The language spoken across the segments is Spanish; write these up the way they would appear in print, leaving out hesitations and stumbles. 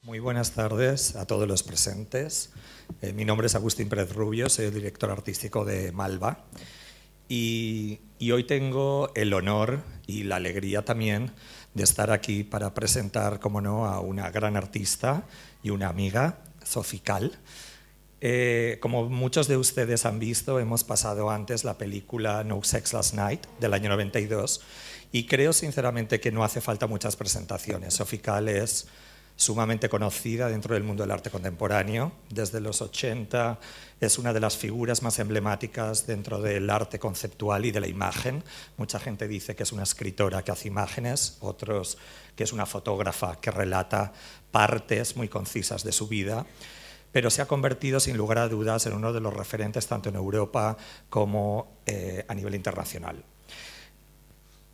Muy buenas tardes a todos los presentes. Mi nombre es Agustín Pérez Rubio, soy el director artístico de Malva y hoy tengo el honor y la alegría también de estar aquí para presentar, como no, a una gran artista y una amiga, Sophie Calle. Como muchos de ustedes han visto, hemos pasado antes la película No Sex Last Night del año 92 y creo sinceramente que no hace falta muchas presentaciones. Sophie Calle es sumamente conocida dentro del mundo del arte contemporáneo. Desde los 80 es una de las figuras más emblemáticas dentro del arte conceptual y de la imagen. Mucha gente dice que es una escritora que hace imágenes, otros que es una fotógrafa que relata partes muy concisas de su vida, pero se ha convertido sin lugar a dudas en uno de los referentes tanto en Europa como a nivel internacional.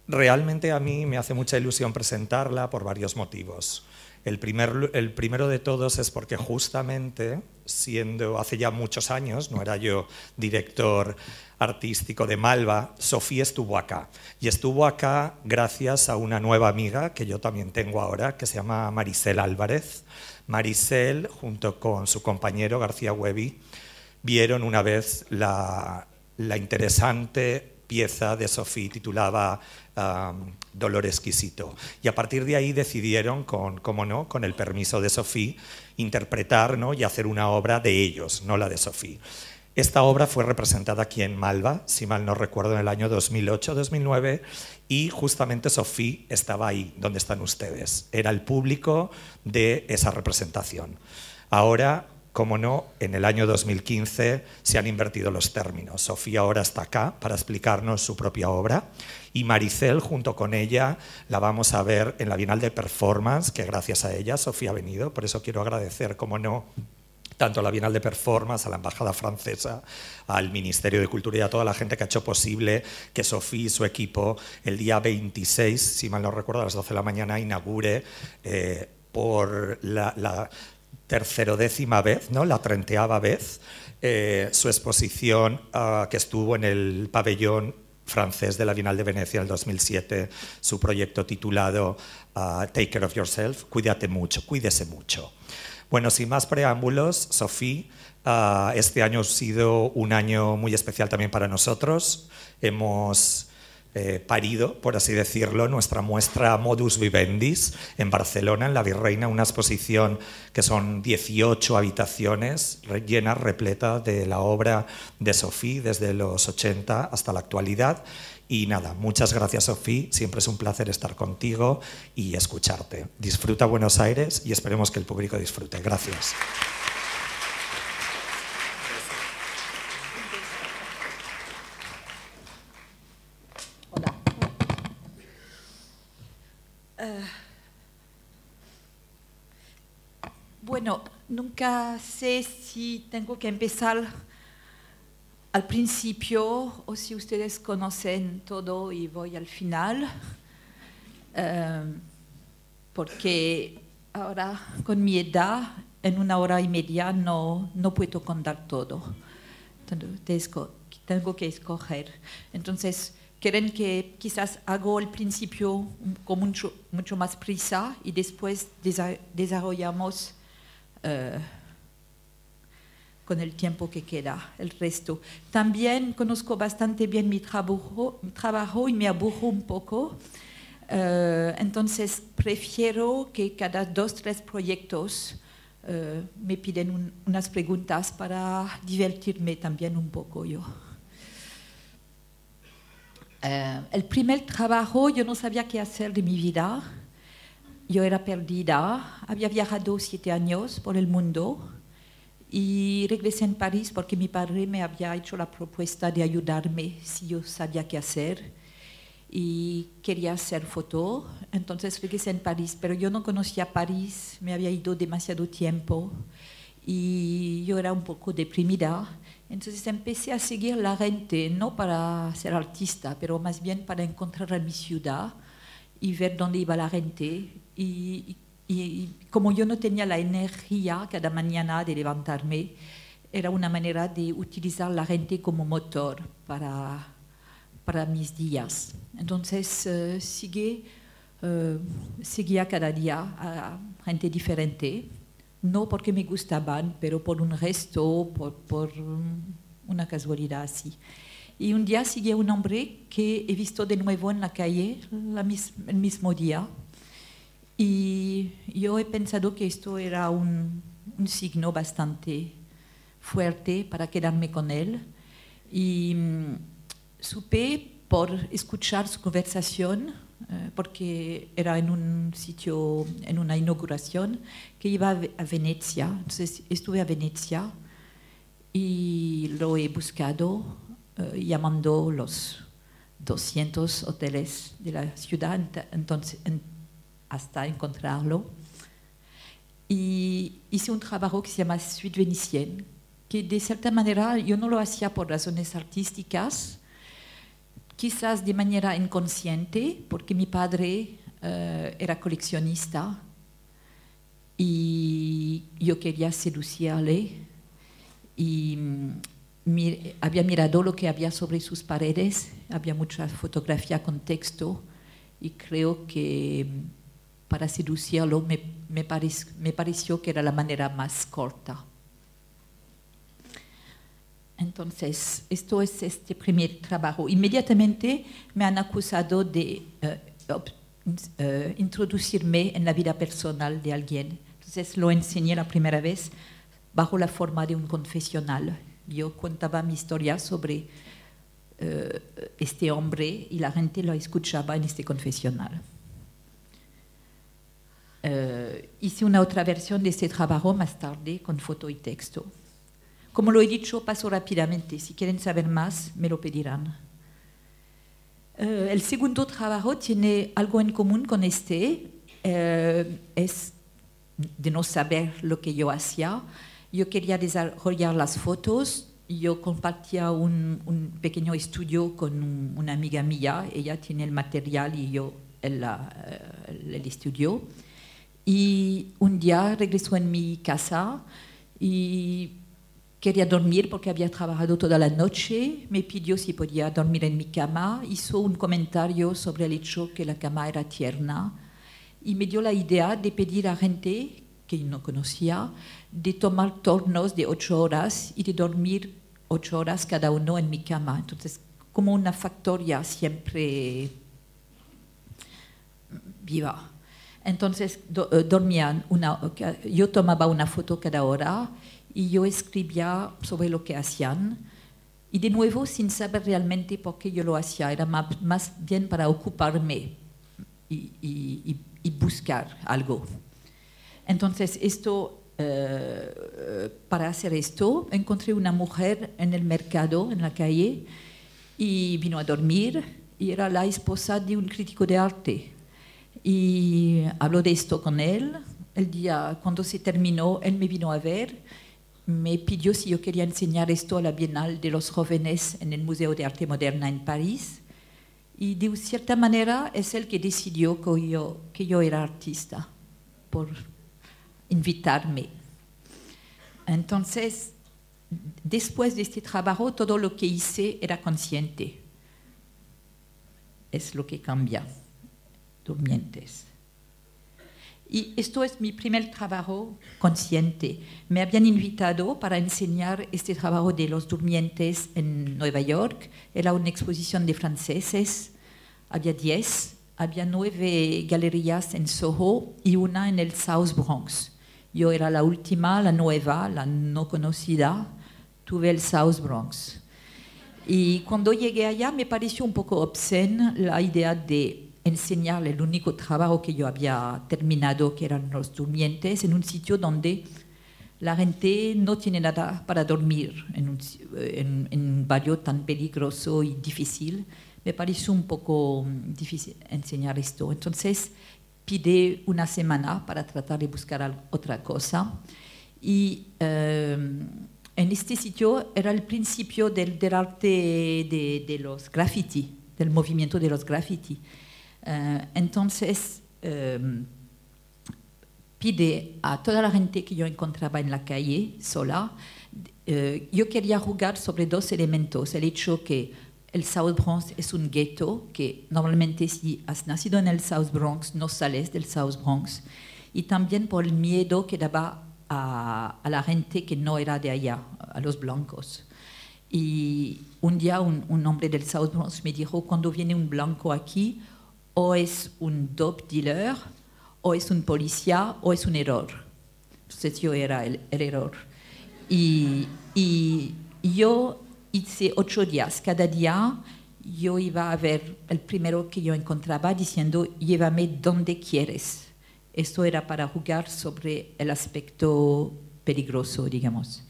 Realmente a mí me hace mucha ilusión presentarla por varios motivos. El primero de todos es porque justamente, siendo hace ya muchos años, no era yo director artístico de Malva, Sophie estuvo acá. Y estuvo acá gracias a una nueva amiga que yo también tengo ahora, que se llama Maricel Álvarez. Maricel, junto con su compañero García Huevi, vieron una vez la interesante pieza de Sophie titulada Dolor exquisito. Y a partir de ahí decidieron, cómo no, con el permiso de Sophie, interpretar, ¿no?, y hacer una obra de ellos, no la de Sophie. Esta obra fue representada aquí en Malva, si mal no recuerdo, en el año 2008-2009, y justamente Sophie estaba ahí, donde están ustedes. Era el público de esa representación. Ahora, como no, en el año 2015 se han invertido los términos. Sophie ahora está acá para explicarnos su propia obra y Maricel, junto con ella, la vamos a ver en la Bienal de Performance, que gracias a ella Sophie ha venido. Por eso quiero agradecer, como no, tanto a la Bienal de Performance, a la Embajada Francesa, al Ministerio de Cultura y a toda la gente que ha hecho posible que Sophie y su equipo el día 26, si mal no recuerdo, a las 12 de la mañana, inaugure por la 30ª vez, ¿no?, la 30ª vez, su exposición que estuvo en el pabellón francés de la Bienal de Venecia en el 2007, su proyecto titulado Take Care of Yourself, cuídate mucho, cuídese mucho. Bueno, sin más preámbulos, Sophie, este año ha sido un año muy especial también para nosotros. Hemos parido, por así decirlo, nuestra muestra Modus Vivendis en Barcelona, en la Virreina, una exposición que son 18 habitaciones llenas, repleta de la obra de Sophie desde los 80 hasta la actualidad. Y nada, muchas gracias, Sophie, siempre es un placer estar contigo y escucharte. Disfruta Buenos Aires y esperemos que el público disfrute. Gracias. Bueno, nunca sé si tengo que empezar al principio o si ustedes conocen todo y voy al final, porque ahora con mi edad en 1 hora y media no puedo contar todo, tengo que escoger. Entonces, quieren que quizás hago el principio con mucho más prisa y después desarrollamos con el tiempo que queda, el resto. También conozco bastante bien mi trabajo y me aburro un poco, entonces prefiero que cada 2 o 3 proyectos me piden unas preguntas para divertirme también un poco yo. El primer trabajo, yo no sabía qué hacer de mi vida. Yo era perdida, había viajado 7 años por el mundo y regresé en París porque mi padre me había hecho la propuesta de ayudarme si yo sabía qué hacer y quería hacer foto, entonces regresé en París, pero yo no conocía París, me había ido demasiado tiempo y yo era un poco deprimida, entonces empecé a seguir la gente, no para ser artista, pero más bien para encontrar a mi ciudad y ver dónde iba la gente. Y como yo no tenía la energía cada mañana de levantarme, era una manera de utilizar la gente como motor para mis días. Entonces seguía cada día a gente diferente no porque me gustaban, pero por un resto, por una casualidad así. Y un día sigue un hombre que he visto de nuevo en la calle el mismo día. Y yo he pensado que esto era un signo bastante fuerte para quedarme con él. Y supe por escuchar su conversación, porque era en un sitio, en una inauguración, que iba a Venecia. Entonces estuve a Venecia y lo he buscado llamando los 200 hoteles de la ciudad hasta encontrarlo. Y hice un trabajo que se llama Suite Vénitienne, que de cierta manera yo no lo hacía por razones artísticas, quizás de manera inconsciente, porque mi padre era coleccionista y yo quería seducirle y había mirado lo que había sobre sus paredes, había mucha fotografía con texto y creo que para seducirlo me pareció que era la manera más corta. Entonces, esto es este primer trabajo. Inmediatamente me han acusado de introducirme en la vida personal de alguien. Entonces, lo enseñé la primera vez bajo la forma de un confesional. Yo contaba mi historia sobre este hombre y la gente lo escuchaba en este confesional. Hice una otra versión de este trabajo más tarde con foto y texto. Como lo he dicho, paso rápidamente. Si quieren saber más, me lo pedirán. El segundo trabajo tiene algo en común con este. Es de no saber lo que yo hacía. Yo quería desarrollar las fotos. Yo compartía un pequeño estudio con una amiga mía. Ella tiene el material y yo el estudio. Y un día regresó en mi casa y quería dormir porque había trabajado toda la noche. Me pidió si podía dormir en mi cama. Hizo un comentario sobre el hecho que la cama era tierna. Y me dio la idea de pedir a gente que no conocía de tomar turnos de 8 horas y de dormir 8 horas cada uno en mi cama. Entonces, como una factoría siempre viva. Entonces, yo tomaba una foto cada hora y yo escribía sobre lo que hacían. Y de nuevo, sin saber realmente por qué yo lo hacía, era más bien para ocuparme y buscar algo. Entonces, para hacer esto, encontré una mujer en el mercado, en la calle, y vino a dormir, y era la esposa de un crítico de arte. Y habló de esto con él. El día, cuando se terminó, él me vino a ver, me pidió si yo quería enseñar esto a la Bienal de los Jóvenes en el Museo de Arte Moderna en París. Y de cierta manera es él que decidió que yo era artista, por invitarme. Entonces, después de este trabajo, todo lo que hice era consciente. Es lo que cambia. Durmientes. Y esto es mi primer trabajo consciente. Me habían invitado para enseñar este trabajo de los durmientes en Nueva York. Era una exposición de franceses. Había 10. Había 9 galerías en Soho y una en el South Bronx. Yo era la última, la nueva, la no conocida. Tuve el South Bronx. Y cuando llegué allá me pareció un poco obscena la idea de enseñarle el único trabajo que yo había terminado, que eran los durmientes, en un sitio donde la gente no tiene nada para dormir, en un barrio tan peligroso y difícil. Me pareció un poco difícil enseñar esto. Entonces, pide una semana para tratar de buscar otra cosa. Y en este sitio era el principio del arte de los graffiti, del movimiento de los graffiti. Entonces, pide a toda la gente que yo encontraba en la calle, sola, yo quería jugar sobre 2 elementos. El hecho que el South Bronx es un gueto, que normalmente si has nacido en el South Bronx, no sales del South Bronx. Y también por el miedo que daba a la gente que no era de allá, a los blancos. Y un día un hombre del South Bronx me dijo, cuando viene un blanco aquí, o es un dope dealer, o es un policía, o es un error. Entonces yo era el error. Y yo hice 8 días. Cada día yo iba a ver el primero que yo encontraba diciendo, llévame donde quieres. Esto era para jugar sobre el aspecto peligroso, digamos.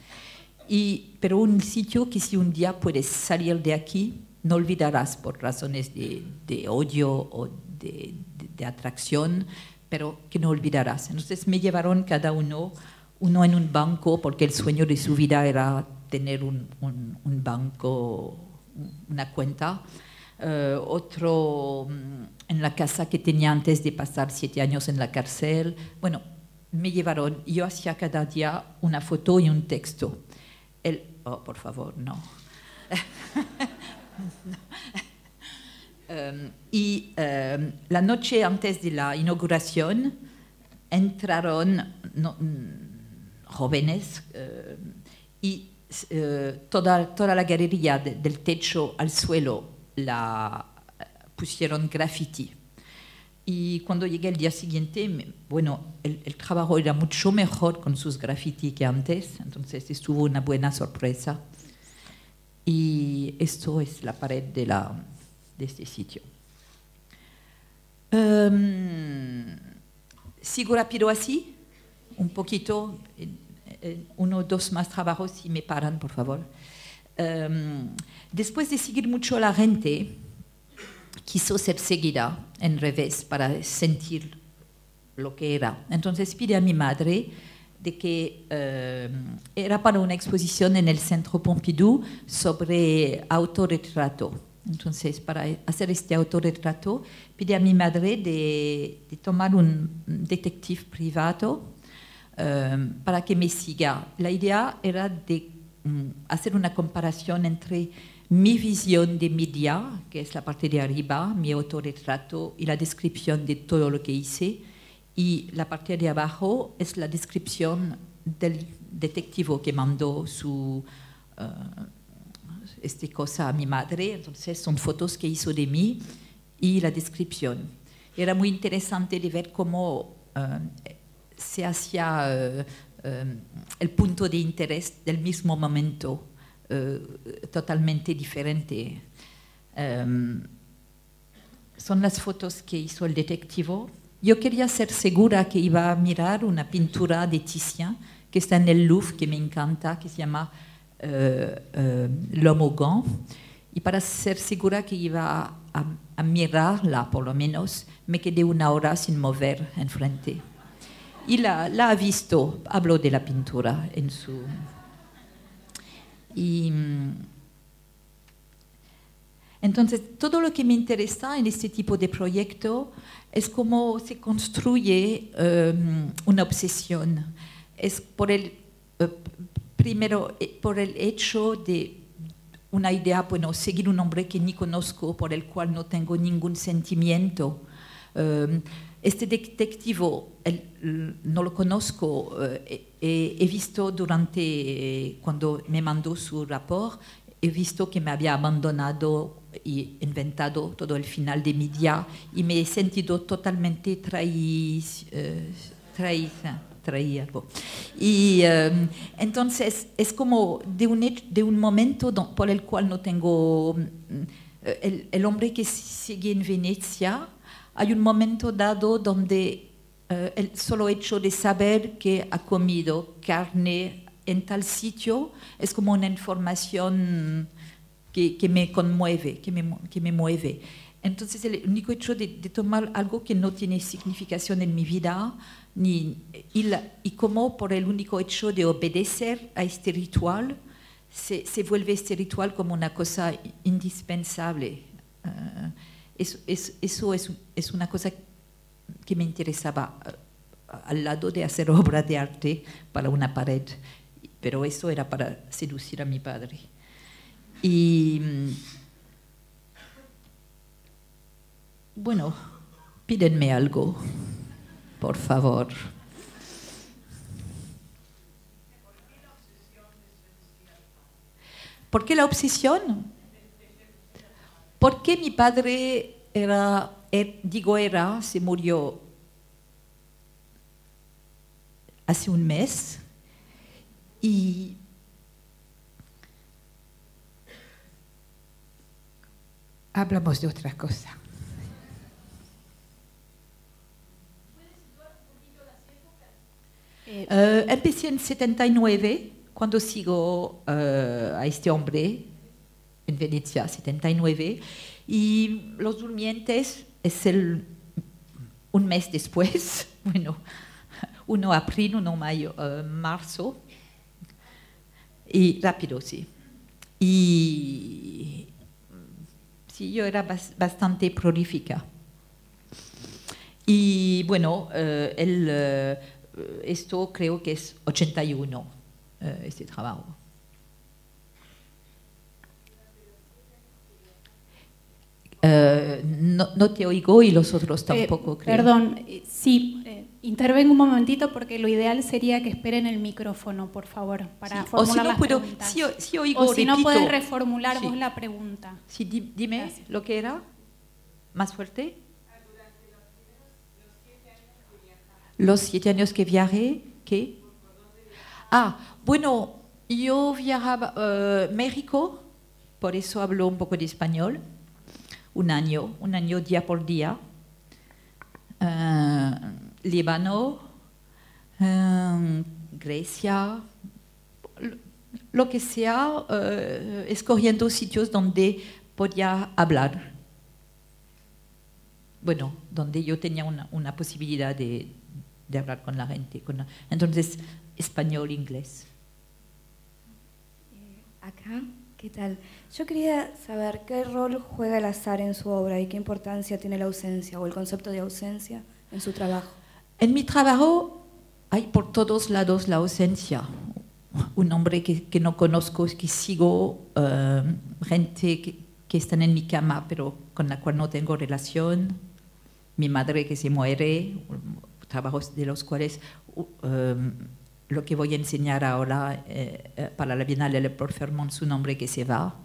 Pero un sitio que si un día puedes salir de aquí, no olvidarás por razones de odio o de atracción, pero que no olvidarás. Entonces me llevaron cada uno en un banco, porque el sueño de su vida era tener un banco, una cuenta. Otro en la casa que tenía antes de pasar 7 años en la cárcel. Bueno, me llevaron, yo hacía cada día una foto y un texto. Oh, por favor, no. La noche antes de la inauguración entraron jóvenes y toda la galería del techo al suelo la pusieron graffiti. Y cuando llegué el día siguiente, bueno, el trabajo era mucho mejor con sus graffiti que antes, entonces estuvo una buena sorpresa. Y esto es la pared de este sitio. Sigo rápido así, un poquito, 1 o 2 más trabajos si me paran, por favor. Después de seguir mucho a la gente, quiso ser seguida en revés para sentir lo que era. Entonces pide a mi madre de que era para una exposición en el Centro Pompidou sobre autorretrato. Entonces, para hacer este autorretrato, pide a mi madre de tomar un detective privado para que me siga. La idea era de hacer una comparación entre mi visión de media, que es la parte de arriba, mi autorretrato y la descripción de todo lo que hice, y la parte de abajo es la descripción del detectivo que mandó esta cosa a mi madre. Entonces son fotos que hizo de mí y la descripción. Era muy interesante de ver cómo se hacía el punto de interés del mismo momento, totalmente diferente. Son las fotos que hizo el detectivo. Yo quería ser segura que iba a mirar una pintura de Titien que está en el Louvre, que me encanta, que se llama L'Homme au gant. Y para ser segura que iba a mirarla, por lo menos, me quedé 1 hora sin mover enfrente. Y la ha visto, habló de la pintura en su... Y entonces, todo lo que me interesa en este tipo de proyecto es cómo se construye una obsesión. Es primero por el hecho de una idea, bueno, seguir un hombre que ni conozco, por el cual no tengo ningún sentimiento. Este detectivo no lo conozco, he visto cuando me mandó su rapport, he visto que me había abandonado y inventado todo el final de mi día y me he sentido totalmente traída. Y entonces es como de un momento por el cual no tengo... el hombre que sigue en Venecia, hay un momento dado donde el solo hecho de saber que ha comido carne en tal sitio es como una información que me conmueve, que me mueve. Entonces el único hecho de tomar algo que no tiene significación en mi vida y como por el único hecho de obedecer a este ritual se vuelve este ritual como una cosa indispensable. Eso es una cosa que me interesaba al lado de hacer obra de arte para una pared, pero eso era para seducir a mi padre. Y bueno, pídenme algo, por favor. ¿Por qué la obsesión? Porque mi padre se murió hace un mes y hablamos de otra cosa. Empecé en 79, cuando sigo a este hombre en Venecia, 79, y Los Durmientes es un mes después, bueno, uno abril, uno mayo, marzo, y rápido, sí. Y sí, yo era bastante prolífica. Y bueno, esto creo que es 81, este trabajo. No te oigo y los otros tampoco, creo. Perdón, sí, intervengo un momentito porque lo ideal sería que esperen el micrófono, por favor, para formular las preguntas. Si oigo, o si repito. no, puedes reformular vos la pregunta. Sí, dime. Gracias. Lo que era. ¿Más fuerte? Los 7 años que viajé, ¿qué? Bueno, yo viajaba a México, por eso hablo un poco de español. Un año día por día. Líbano, Grecia, lo que sea, escogiendo sitios donde podía hablar. Bueno, donde yo tenía una posibilidad de hablar con la gente. Entonces, español, inglés. Acá, ¿qué tal? Yo quería saber qué rol juega el azar en su obra y qué importancia tiene la ausencia o el concepto de ausencia en su trabajo. En mi trabajo hay por todos lados la ausencia. Un hombre que no conozco, que sigo, gente que están en mi cama pero con la cual no tengo relación, mi madre que se muere, trabajos de los cuales lo que voy a enseñar ahora para la Bienal de Port-Fermont es un hombre que se va.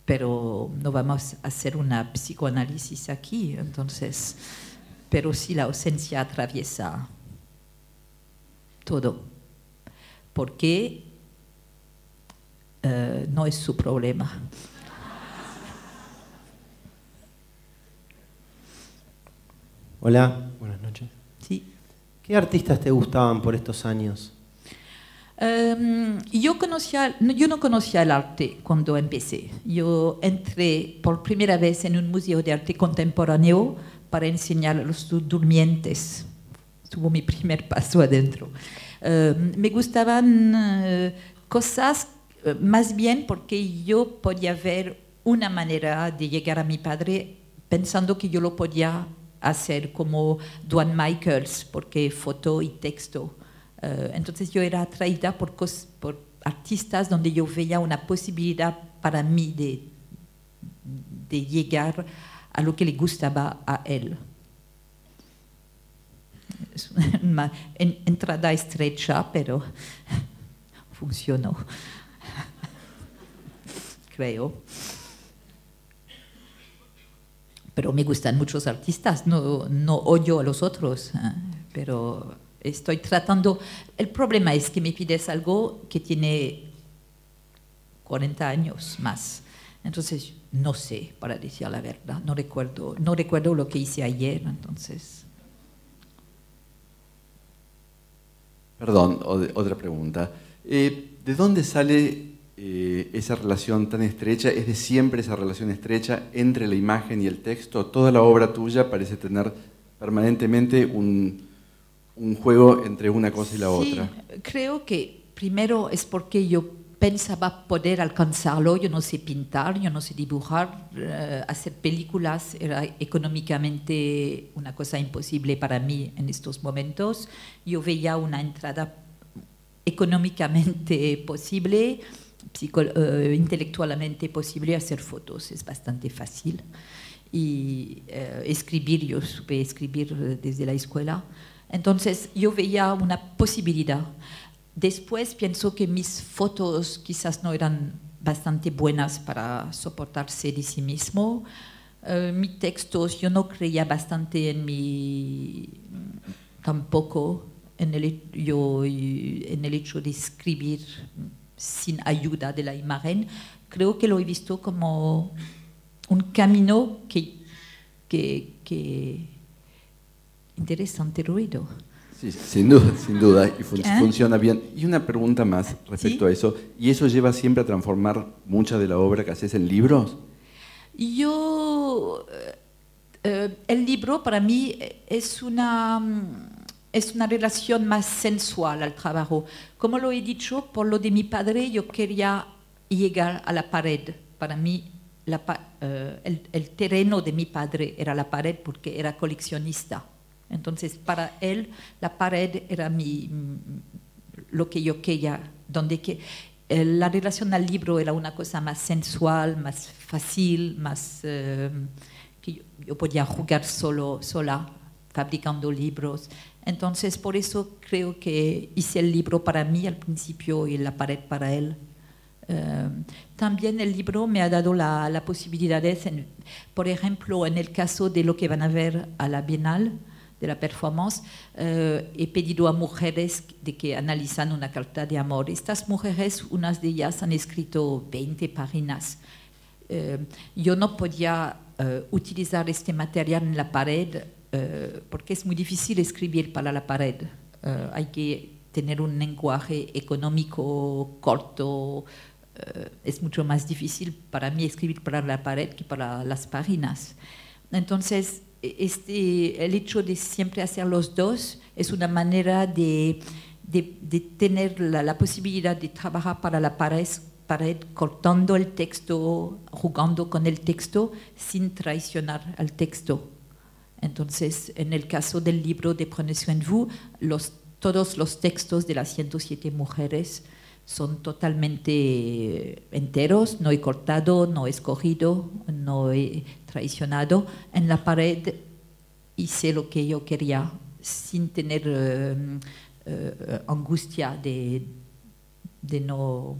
Pero no vamos a hacer una psicoanálisis aquí, entonces, pero sí la ausencia atraviesa todo, porque no es su problema. Hola, buenas noches. Sí. ¿Qué artistas te gustaban por estos años? Yo no conocía el arte cuando empecé. Yo entré por primera vez en un museo de arte contemporáneo para enseñar a los durmientes. Tuvo mi primer paso adentro. Me gustaban cosas más bien porque yo podía ver una manera de llegar a mi padre pensando que yo lo podía hacer como Duane Michaels, porque foto y texto. Entonces yo era atraída por artistas donde yo veía una posibilidad para mí de llegar a lo que le gustaba a él. Es una entrada estrecha, pero funcionó, creo. Pero me gustan muchos artistas, no odio a los otros, pero estoy tratando. El problema es que me pides algo que tiene 40 años más. Entonces, no sé, para decir la verdad. No recuerdo lo que hice ayer, entonces. Perdón, otra pregunta. ¿De dónde sale esa relación tan estrecha? ¿Es de siempre esa relación estrecha entre la imagen y el texto? Toda la obra tuya parece tener permanentemente un juego entre una cosa y la otra. Creo que primero es porque yo pensaba poder alcanzarlo. Yo no sé pintar, yo no sé dibujar, hacer películas era económicamente una cosa imposible para mí en estos momentos. Yo veía una entrada económicamente posible, intelectualmente posible, hacer fotos es bastante fácil. Y escribir, yo supe escribir desde la escuela. Entonces yo veía una posibilidad. Después pienso que mis fotos quizás no eran bastante buenas para soportarse de sí mismo. Mis textos, yo no creía bastante en mí tampoco, en el hecho de escribir sin ayuda de la imagen. Creo que lo he visto como un camino que interesante ruido. Sí, sin duda, y funciona bien. Y una pregunta más respecto a eso, ¿y eso lleva siempre a transformar mucha de la obra que haces en libros? El libro para mí es una relación más sensual al trabajo. Como lo he dicho, por lo de mi padre, yo quería llegar a la pared. Para mí, el terreno de mi padre era la pared porque era coleccionista. Entonces, para él, la pared era lo que yo quería, la relación al libro era una cosa más sensual, más fácil, más que yo podía jugar sola, fabricando libros. Entonces, por eso creo que hice el libro para mí al principio y la pared para él. También el libro me ha dado la posibilidad de, por ejemplo, en el caso de lo que van a ver a la Bienal, de la performance, he pedido a mujeres de que analizan una carta de amor. Estas mujeres, unas de ellas han escrito 20 páginas. Yo no podía utilizar este material en la pared porque es muy difícil escribir para la pared. Hay que tener un lenguaje económico corto. Es mucho más difícil para mí escribir para la pared que para las páginas. Entonces, el hecho de siempre hacer los dos es una manera de tener la posibilidad de trabajar para la pared, cortando el texto, jugando con el texto, sin traicionar al texto. Entonces, en el caso del libro de Prenez soin de vous, todos los textos de las 107 mujeres son totalmente enteros, no he cortado, no he escogido, no he traicionado. En la pared hice lo que yo quería, sin tener angustia de no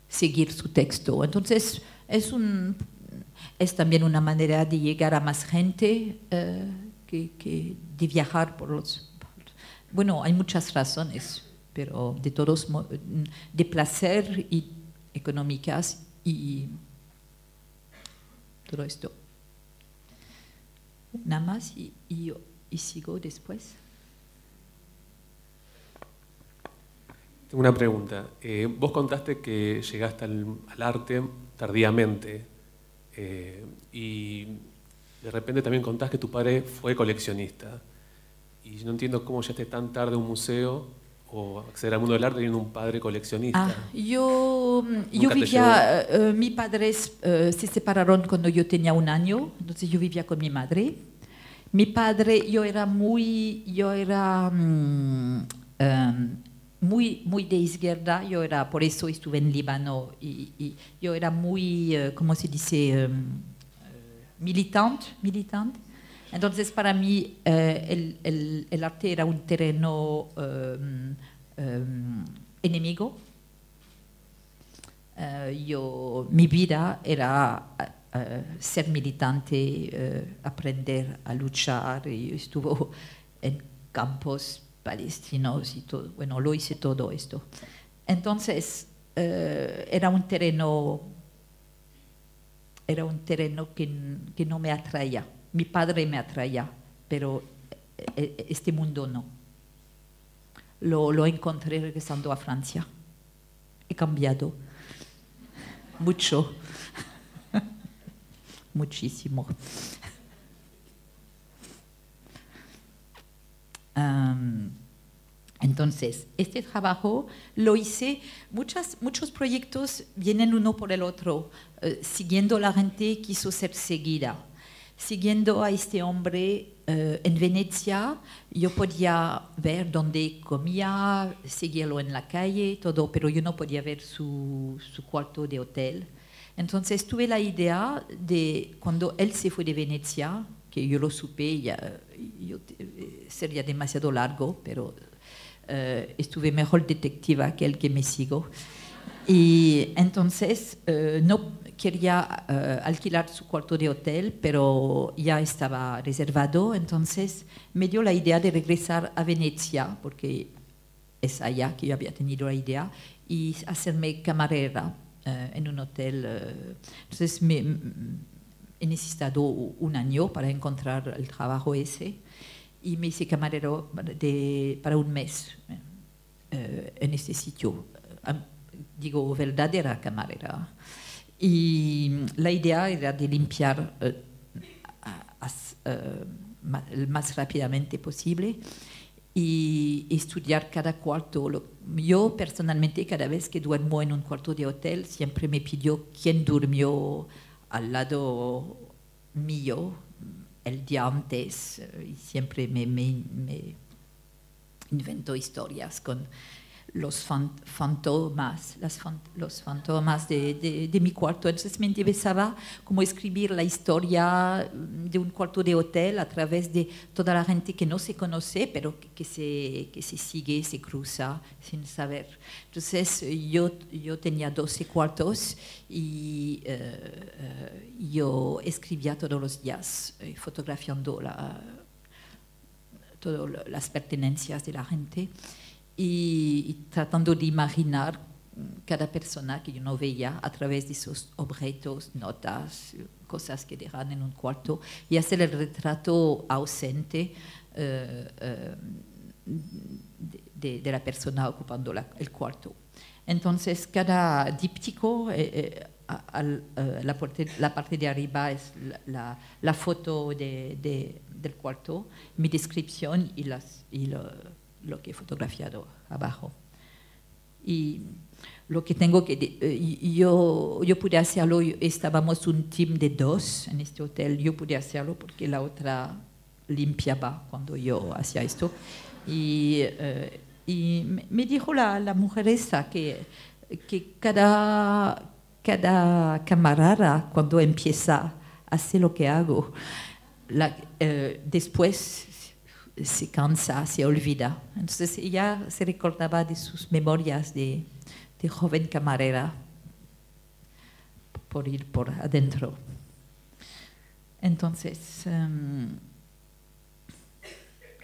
seguir su texto. Entonces, es también una manera de llegar a más gente que de viajar por los... Bueno, hay muchas razones, pero de todos modos, de placer y económicas y todo esto. Nada más y sigo después. Tengo una pregunta. Vos contaste que llegaste al arte tardíamente y de repente también contás que tu padre fue coleccionista. Y no entiendo cómo llegaste tan tarde a un museo o acceder al mundo del arte teniendo un padre coleccionista. Yo vivía, mis padres se separaron cuando yo tenía 1 año, entonces yo vivía con mi madre. Mi padre, yo era muy de izquierda, por eso estuve en Líbano y yo era muy, ¿cómo se dice? Militante. Entonces, para mí, el arte era un terreno enemigo. Mi vida era ser militante, aprender a luchar. Y estuve en campos palestinos y todo. Bueno, lo hice todo esto. Entonces, era un terreno que no me atraía. Mi padre me atraía, pero este mundo no. Lo encontré regresando a Francia. He cambiado mucho, muchísimo. Entonces, este trabajo lo hice, muchos proyectos vienen uno por el otro, siguiendo la gente quiso ser seguida. Siguiendo a este hombre en Venecia, yo podía ver dónde comía, seguirlo en la calle, todo, pero yo no podía ver su cuarto de hotel. Entonces tuve la idea de, cuando él se fue de Venecia, que yo lo supe, sería demasiado largo, pero estuve mejor detectiva que el que me sigo. Y entonces no quería alquilar su cuarto de hotel, pero ya estaba reservado. Entonces me dio la idea de regresar a Venecia, porque es allá que yo había tenido la idea, y hacerme camarera en un hotel. Entonces he necesitado un año para encontrar el trabajo ese, y me hice camarero para un mes en este sitio. Digo, verdadera camarera. Y la idea era de limpiar el más rápidamente posible y estudiar cada cuarto. Yo personalmente, cada vez que duermo en un cuarto de hotel, siempre me pidió quién durmió al lado mío el día antes, y siempre me invento historias con los fantasmas, los fantasmas de mi cuarto. Entonces me interesaba cómo escribir la historia de un cuarto de hotel a través de toda la gente que no se conoce, pero que se sigue, se cruza sin saber. Entonces yo tenía 12 cuartos y yo escribía todos los días, fotografiando todas las pertenencias de la gente. Y tratando de imaginar cada persona que yo no veía a través de esos objetos, notas, cosas que dejan en un cuarto, y hacer el retrato ausente de la persona ocupando el cuarto. Entonces, cada díptico, la parte de arriba es la foto del cuarto, mi descripción y lo que he fotografiado abajo. Y lo que tengo yo pude hacerlo, estábamos un team de 2 en este hotel, yo pude hacerlo porque la otra limpiaba cuando yo hacía esto. Y me dijo la mujer esa que cada camarada, cuando empieza, hace lo que hago. Después se cansa, se olvida. Entonces ella se recordaba de sus memorias de joven camarera por ir por adentro. Entonces,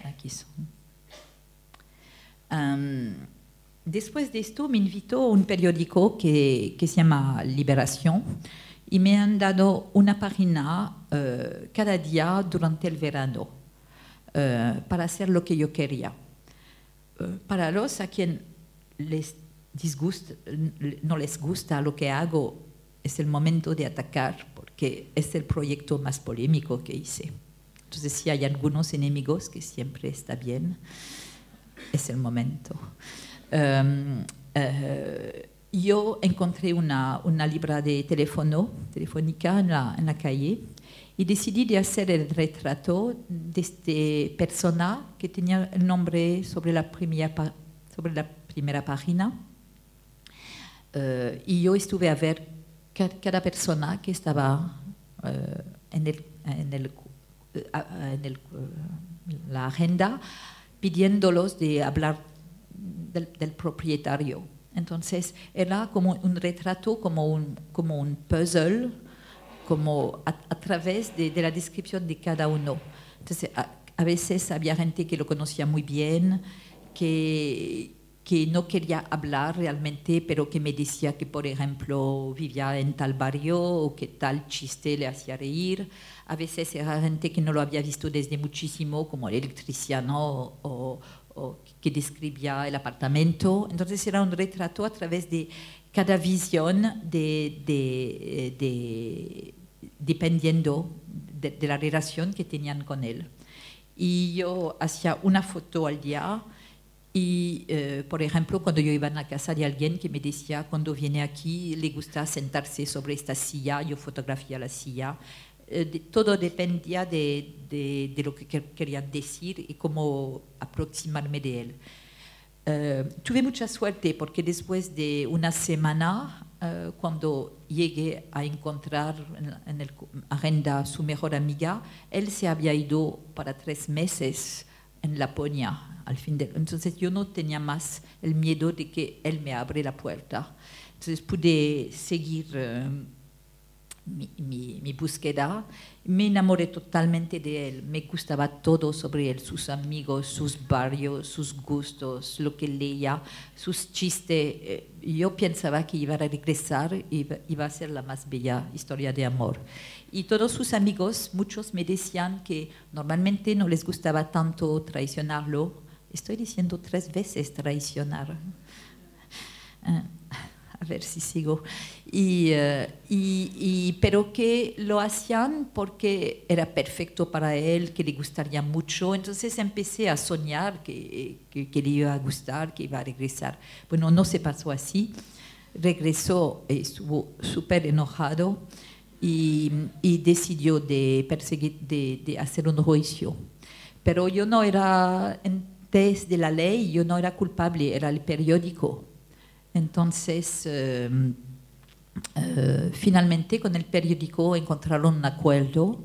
aquí son. Después de esto me invitó a un periódico que se llama Liberación, y me han dado una página cada día durante el verano, para hacer lo que yo quería. Para los a quien no les gusta lo que hago, es el momento de atacar, porque es el proyecto más polémico que hice. Entonces, si hay algunos enemigos, que siempre está bien, es el momento. Yo encontré una libra de telefónica en la calle, y decidí de hacer el retrato de esta persona que tenía el nombre sobre la primera página. Y yo estuve a ver cada persona que estaba en la agenda, pidiéndolos de hablar del propietario. Entonces era como un retrato, como un puzzle, como a través de la descripción de cada uno. Entonces, a veces había gente que lo conocía muy bien, que no quería hablar realmente, pero que me decía que, por ejemplo, vivía en tal barrio o que tal chiste le hacía reír. A veces era gente que no lo había visto desde muchísimo, como el electriciano o que describía el apartamento. Entonces era un retrato a través de cada visión dependiendo de la relación que tenían con él. Y yo hacía una foto al día y, por ejemplo, cuando yo iba a la casa de alguien que me decía, cuando viene aquí le gusta sentarse sobre esta silla, yo fotografía la silla. Todo dependía de lo que querían decir y cómo aproximarme de él. Tuve mucha suerte porque después de una semana, cuando llegué a encontrar en la agenda a su mejor amiga, él se había ido para 3 meses en Laponia, al fin entonces yo no tenía más el miedo de que él me abre la puerta. Entonces pude seguir mi búsqueda. Me enamoré totalmente de él, me gustaba todo sobre él, sus amigos, sus barrios, sus gustos, lo que leía, sus chistes. Yo pensaba que iba a regresar y iba a ser la más bella historia de amor. Y todos sus amigos, muchos me decían que normalmente no les gustaba tanto traicionarlo. Estoy diciendo 3 veces traicionar. A ver si sigo. Pero que lo hacían porque era perfecto para él, que le gustaría mucho. Entonces empecé a soñar que le iba a gustar, que iba a regresar. Bueno, no se pasó así. Regresó, estuvo súper enojado y decidió de hacer un juicio. Pero yo no era, desde la ley, yo no era culpable, era el periódico. Entonces, finalmente con el periódico encontraron un acuerdo.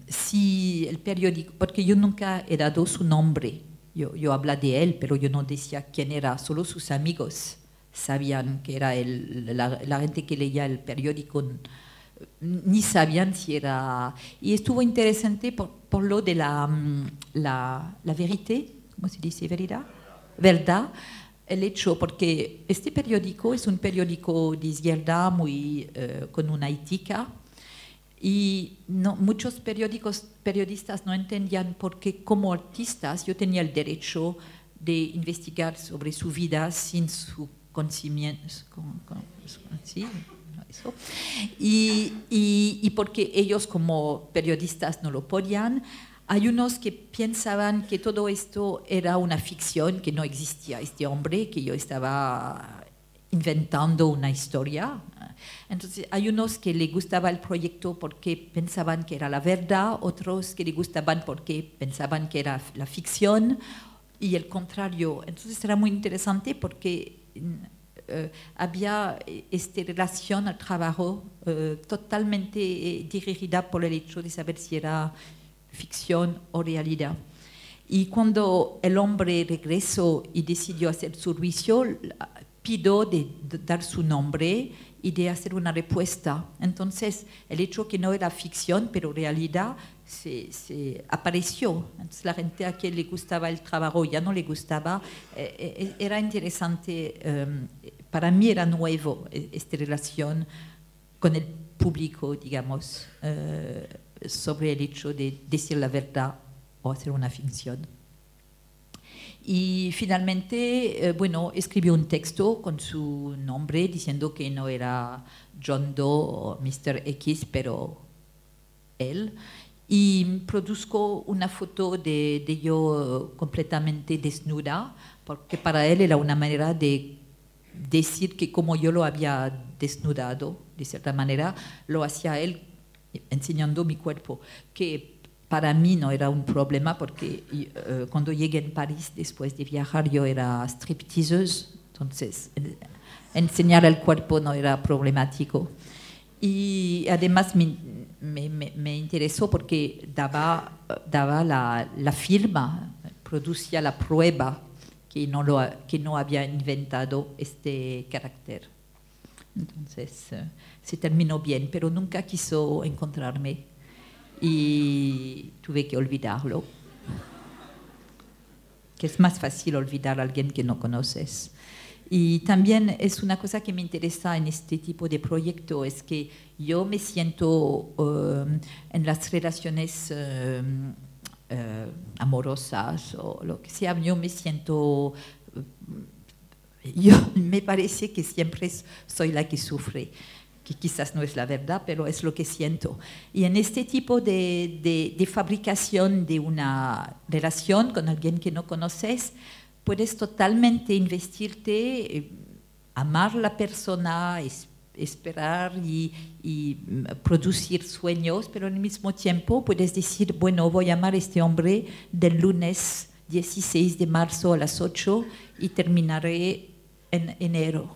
Si el periódico, porque yo nunca he dado su nombre, yo hablaba de él, pero yo no decía quién era, solo sus amigos sabían que era él, la gente que leía el periódico ni sabían si era... Y estuvo interesante por lo de la vérité, ¿cómo se dice? ¿Verdad? El hecho, porque este periódico es un periódico de izquierda muy, con una ética y muchos periodistas no entendían por qué como artistas yo tenía el derecho de investigar sobre su vida sin su conocimiento. ¿Sí? Eso. Y porque ellos como periodistas no lo podían. Hay unos que pensaban que todo esto era una ficción, que no existía este hombre, que yo estaba inventando una historia. Entonces hay unos que les gustaba el proyecto porque pensaban que era la verdad, otros que les gustaban porque pensaban que era la ficción y el contrario. Entonces era muy interesante porque había esta relación al trabajo totalmente dirigida por el hecho de saber si era ficción o realidad. Y cuando el hombre regresó y decidió hacer su juicio, pidió de dar su nombre y de hacer una respuesta. Entonces, el hecho que no era ficción, pero realidad, se apareció. Entonces, la gente a quien le gustaba el trabajo ya no le gustaba. Era interesante, para mí era nuevo esta relación con el público, digamos, sobre el hecho de decir la verdad o hacer una ficción. Y finalmente, bueno, escribió un texto con su nombre diciendo que no era John Doe o Mr. X, pero él. Y produzco una foto de yo completamente desnuda, porque para él era una manera de decir que como yo lo había desnudado, de cierta manera, lo hacía él enseñando mi cuerpo, que para mí no era un problema porque cuando llegué en París después de viajar yo era stripteaseuse, entonces enseñar el cuerpo no era problemático. Y además me interesó porque daba la firma, producía la prueba que no había inventado este carácter. Entonces se terminó bien, pero nunca quiso encontrarme y tuve que olvidarlo. Que es más fácil olvidar a alguien que no conoces. Y también es una cosa que me interesa en este tipo de proyecto, es que yo me siento en las relaciones amorosas o lo que sea, yo me siento... me parece que siempre soy la que sufre, que quizás no es la verdad, pero es lo que siento. Y en este tipo de fabricación de una relación con alguien que no conoces, puedes totalmente investirte, amar a la persona, esperar y producir sueños, pero al mismo tiempo puedes decir, bueno, voy a amar a este hombre del lunes 16 de marzo a las 8 y terminaré en enero,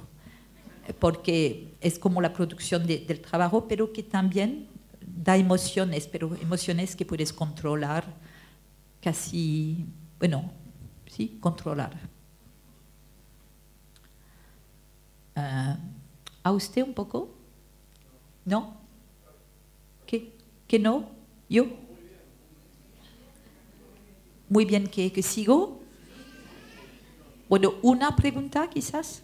porque es como la producción del trabajo, pero que también da emociones, pero emociones que puedes controlar casi bueno, sí, controlar. ¿A usted un poco? ¿No? ¿Qué? ¿Qué no? ¿Yo? Muy bien, ¿que sigo? Bueno, una pregunta quizás.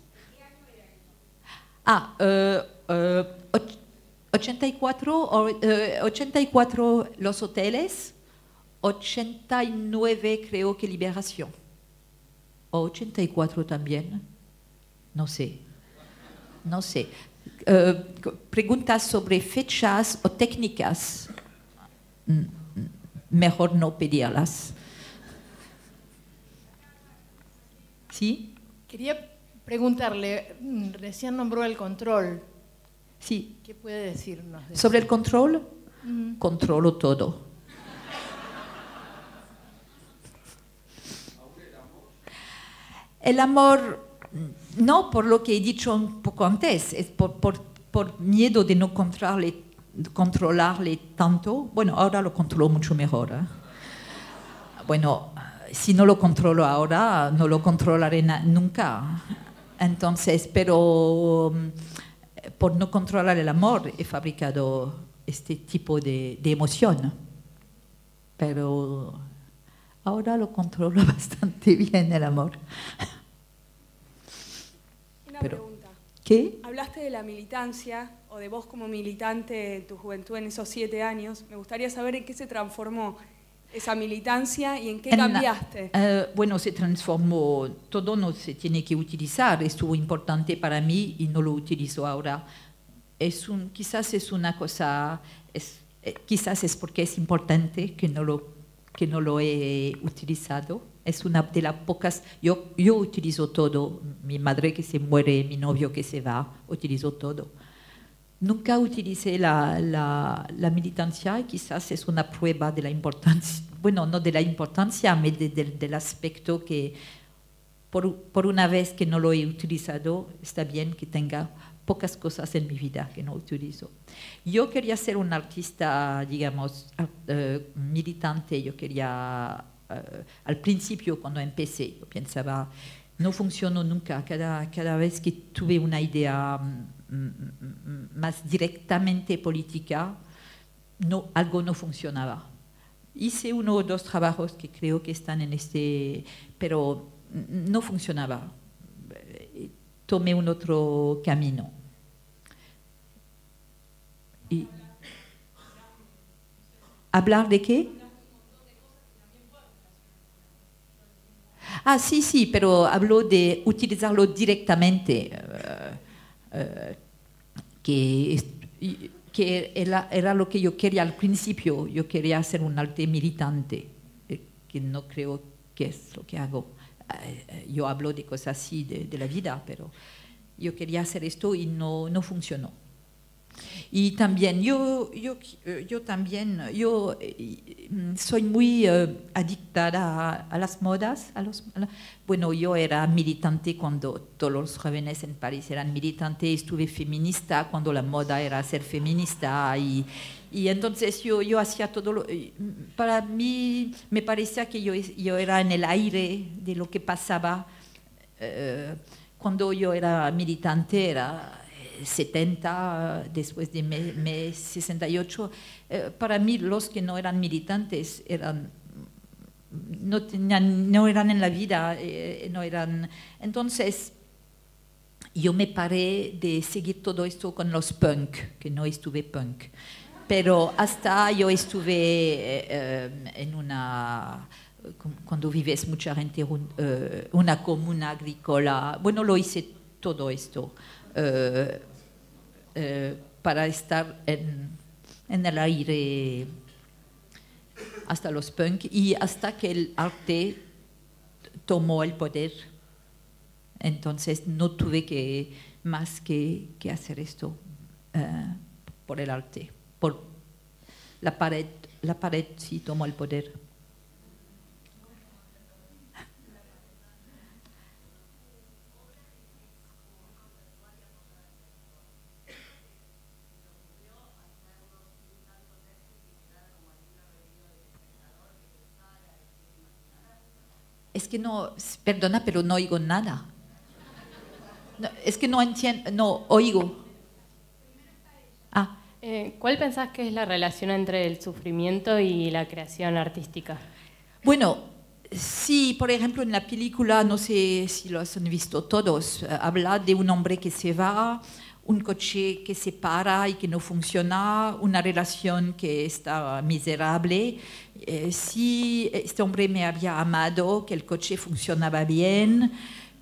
84 los hoteles, 89 creo que Liberación. ¿O 84 también? No sé. No sé. Preguntas sobre fechas o técnicas, mejor no pedirlas. ¿Sí? Quería preguntarle, recién nombró el control. Sí. ¿Qué puede decirnos de sobre eso? El control? Controlo todo. El amor, no por lo que he dicho un poco antes, es por miedo de no controlarle tanto. Bueno, ahora lo controlo mucho mejor. Bueno, si no lo controlo ahora, no lo controlaré nunca. Entonces, pero por no controlar el amor he fabricado este tipo de emoción. Pero ahora lo controlo bastante bien el amor. Una pregunta. ¿Qué? Hablaste de la militancia o de vos como militante en tu juventud en esos 7 años. Me gustaría saber en qué se transformó esa militancia y en qué cambiaste. Bueno, se transformó, todo no se tiene que utilizar, estuvo importante para mí y no lo utilizo ahora. Quizás es una cosa, quizás es porque es importante que no lo he utilizado. Es una de las pocas, yo utilizo todo, mi madre que se muere, mi novio que se va, utilizo todo. Nunca utilicé la militancia y quizás es una prueba de la importancia, bueno, no de la importancia, pero del aspecto que por una vez que no lo he utilizado, está bien que tenga pocas cosas en mi vida que no utilizo. Yo quería ser un artista, digamos, militante, yo quería, al principio cuando empecé, yo pensaba, no funcionó nunca, cada vez que tuve una idea más directamente política, algo no funcionaba. Hice 1 o 2 trabajos que creo que están en pero no funcionaba. Tomé un otro camino. Y, ¿hablar de qué? Sí, pero hablo de utilizarlo directamente. Que era lo que yo quería al principio. Yo quería hacer un arte militante, que no creo que es lo que hago. Yo hablo de cosas así de la vida, pero yo quería hacer esto y no funcionó. Y también yo soy muy adicta a las modas. Bueno, yo era militante cuando todos los jóvenes en París eran militantes, estuve feminista cuando la moda era ser feminista y entonces yo hacía todo. Para mí me parecía que yo era en el aire de lo que pasaba. Cuando yo era militante era 70, después de 68, para mí los que no eran militantes no eran en la vida, no eran. Entonces yo me paré de seguir todo esto con los punk, que no estuve punk, pero hasta yo estuve cuando vives mucha gente, una comuna agrícola, bueno, lo hice todo esto. Para estar en el aire hasta los punk y hasta que el arte tomó el poder. Entonces no tuve más que hacer esto por el arte, por la pared sí tomó el poder. Es que no, perdona, pero no oigo nada. No, es que no entiendo, no oigo. ¿Cuál pensás que es la relación entre el sufrimiento y la creación artística? Bueno, sí, por ejemplo, en la película, no sé si lo han visto todos, habla de un hombre que se va, un coche que se para y que no funciona, una relación que está miserable. Si este hombre me había amado, que el coche funcionaba bien,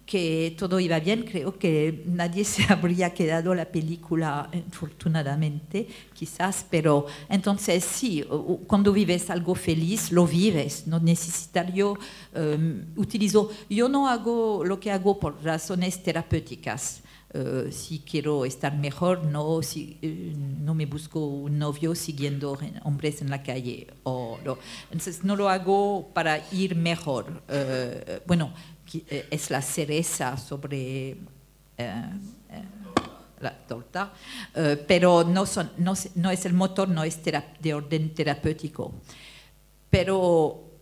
que todo iba bien, creo que nadie se habría quedado la película, afortunadamente, quizás, pero entonces sí, cuando vives algo feliz, lo vives, no necesitar yo yo no hago lo que hago por razones terapéuticas. Si quiero estar mejor, no me busco un novio siguiendo hombres en la calle. No. Entonces no lo hago para ir mejor. Es la cereza sobre la torta, pero no es el motor, no es de orden terapéutico. Pero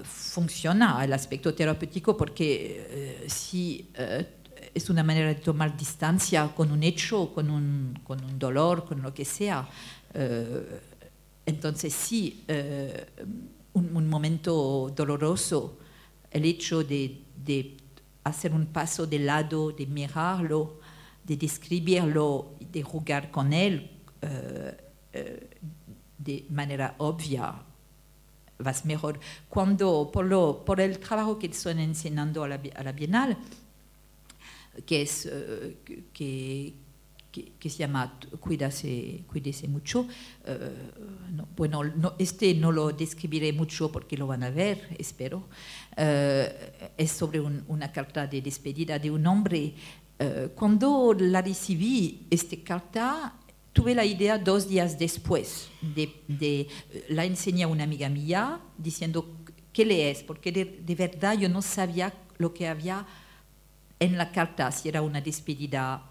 funciona el aspecto terapéutico porque es una manera de tomar distancia con un hecho, con un dolor, con lo que sea. Entonces sí, un momento doloroso, el hecho de hacer un paso de lado, de mirarlo, de describirlo, de jugar con él de manera obvia, vas mejor. Cuando, por el trabajo que estoy enseñando a la Bienal, que se llama Cuídese mucho. No lo describiré mucho porque lo van a ver, espero. Es sobre una carta de despedida de un hombre. Cuando la recibí, esta carta, tuve la idea 2 días después. La enseñé a una amiga mía diciendo qué lees, porque de verdad yo no sabía lo que había en la carta, si era una despedida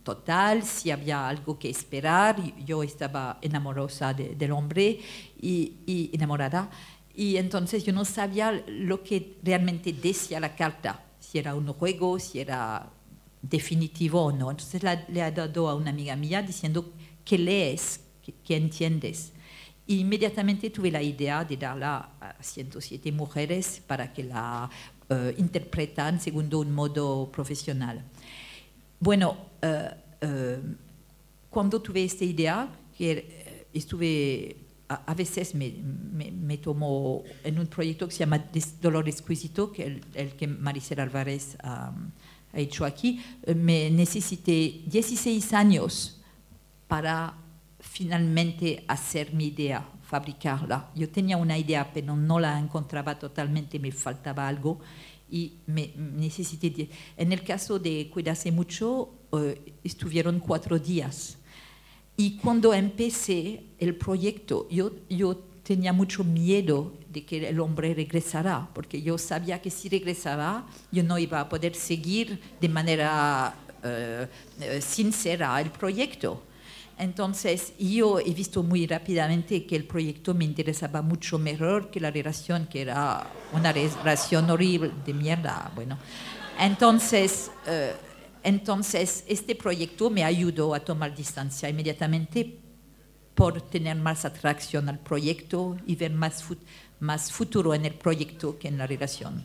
total, si había algo que esperar. Yo estaba enamorosa del hombre y enamorada, y entonces yo no sabía lo que realmente decía la carta, si era un juego, si era definitivo o no. Entonces le he dado a una amiga mía diciendo que lees, que entiendes. Y inmediatamente tuve la idea de darla a 107 mujeres para que la interpretan según un modo profesional. Bueno, cuando tuve esta idea, que estuve, a veces me tomo en un proyecto que se llama Dolor Exquisito, que el que Maricel Álvarez ha hecho aquí, me necesité 16 años para finalmente hacer mi idea, fabricarla. Yo tenía una idea, pero no la encontraba totalmente, me faltaba algo y me necesité. En el caso de Cuídase mucho, estuvieron 4 días. Y cuando empecé el proyecto, yo tenía mucho miedo de que el hombre regresara, porque yo sabía que si regresaba, yo no iba a poder seguir de manera sincera el proyecto. Entonces, yo he visto muy rápidamente que el proyecto me interesaba mucho mejor que la relación, que era una relación horrible, de mierda. Bueno, entonces, este proyecto me ayudó a tomar distancia inmediatamente por tener más atracción al proyecto y ver más futuro en el proyecto que en la relación.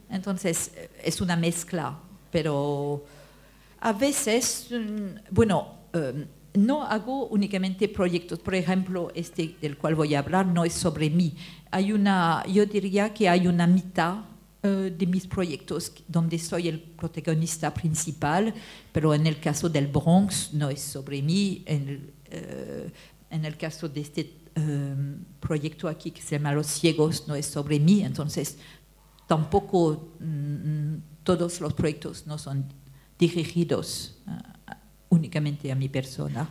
Entonces, es una mezcla, pero a veces, no hago únicamente proyectos. Por ejemplo, este del cual voy a hablar no es sobre mí. Yo diría que hay una mitad de mis proyectos donde soy el protagonista principal, pero en el caso del Bronx no es sobre mí. En el caso de este proyecto aquí que se llama Los Ciegos no es sobre mí. Entonces, tampoco todos los proyectos no son dirigidos únicamente a mi persona.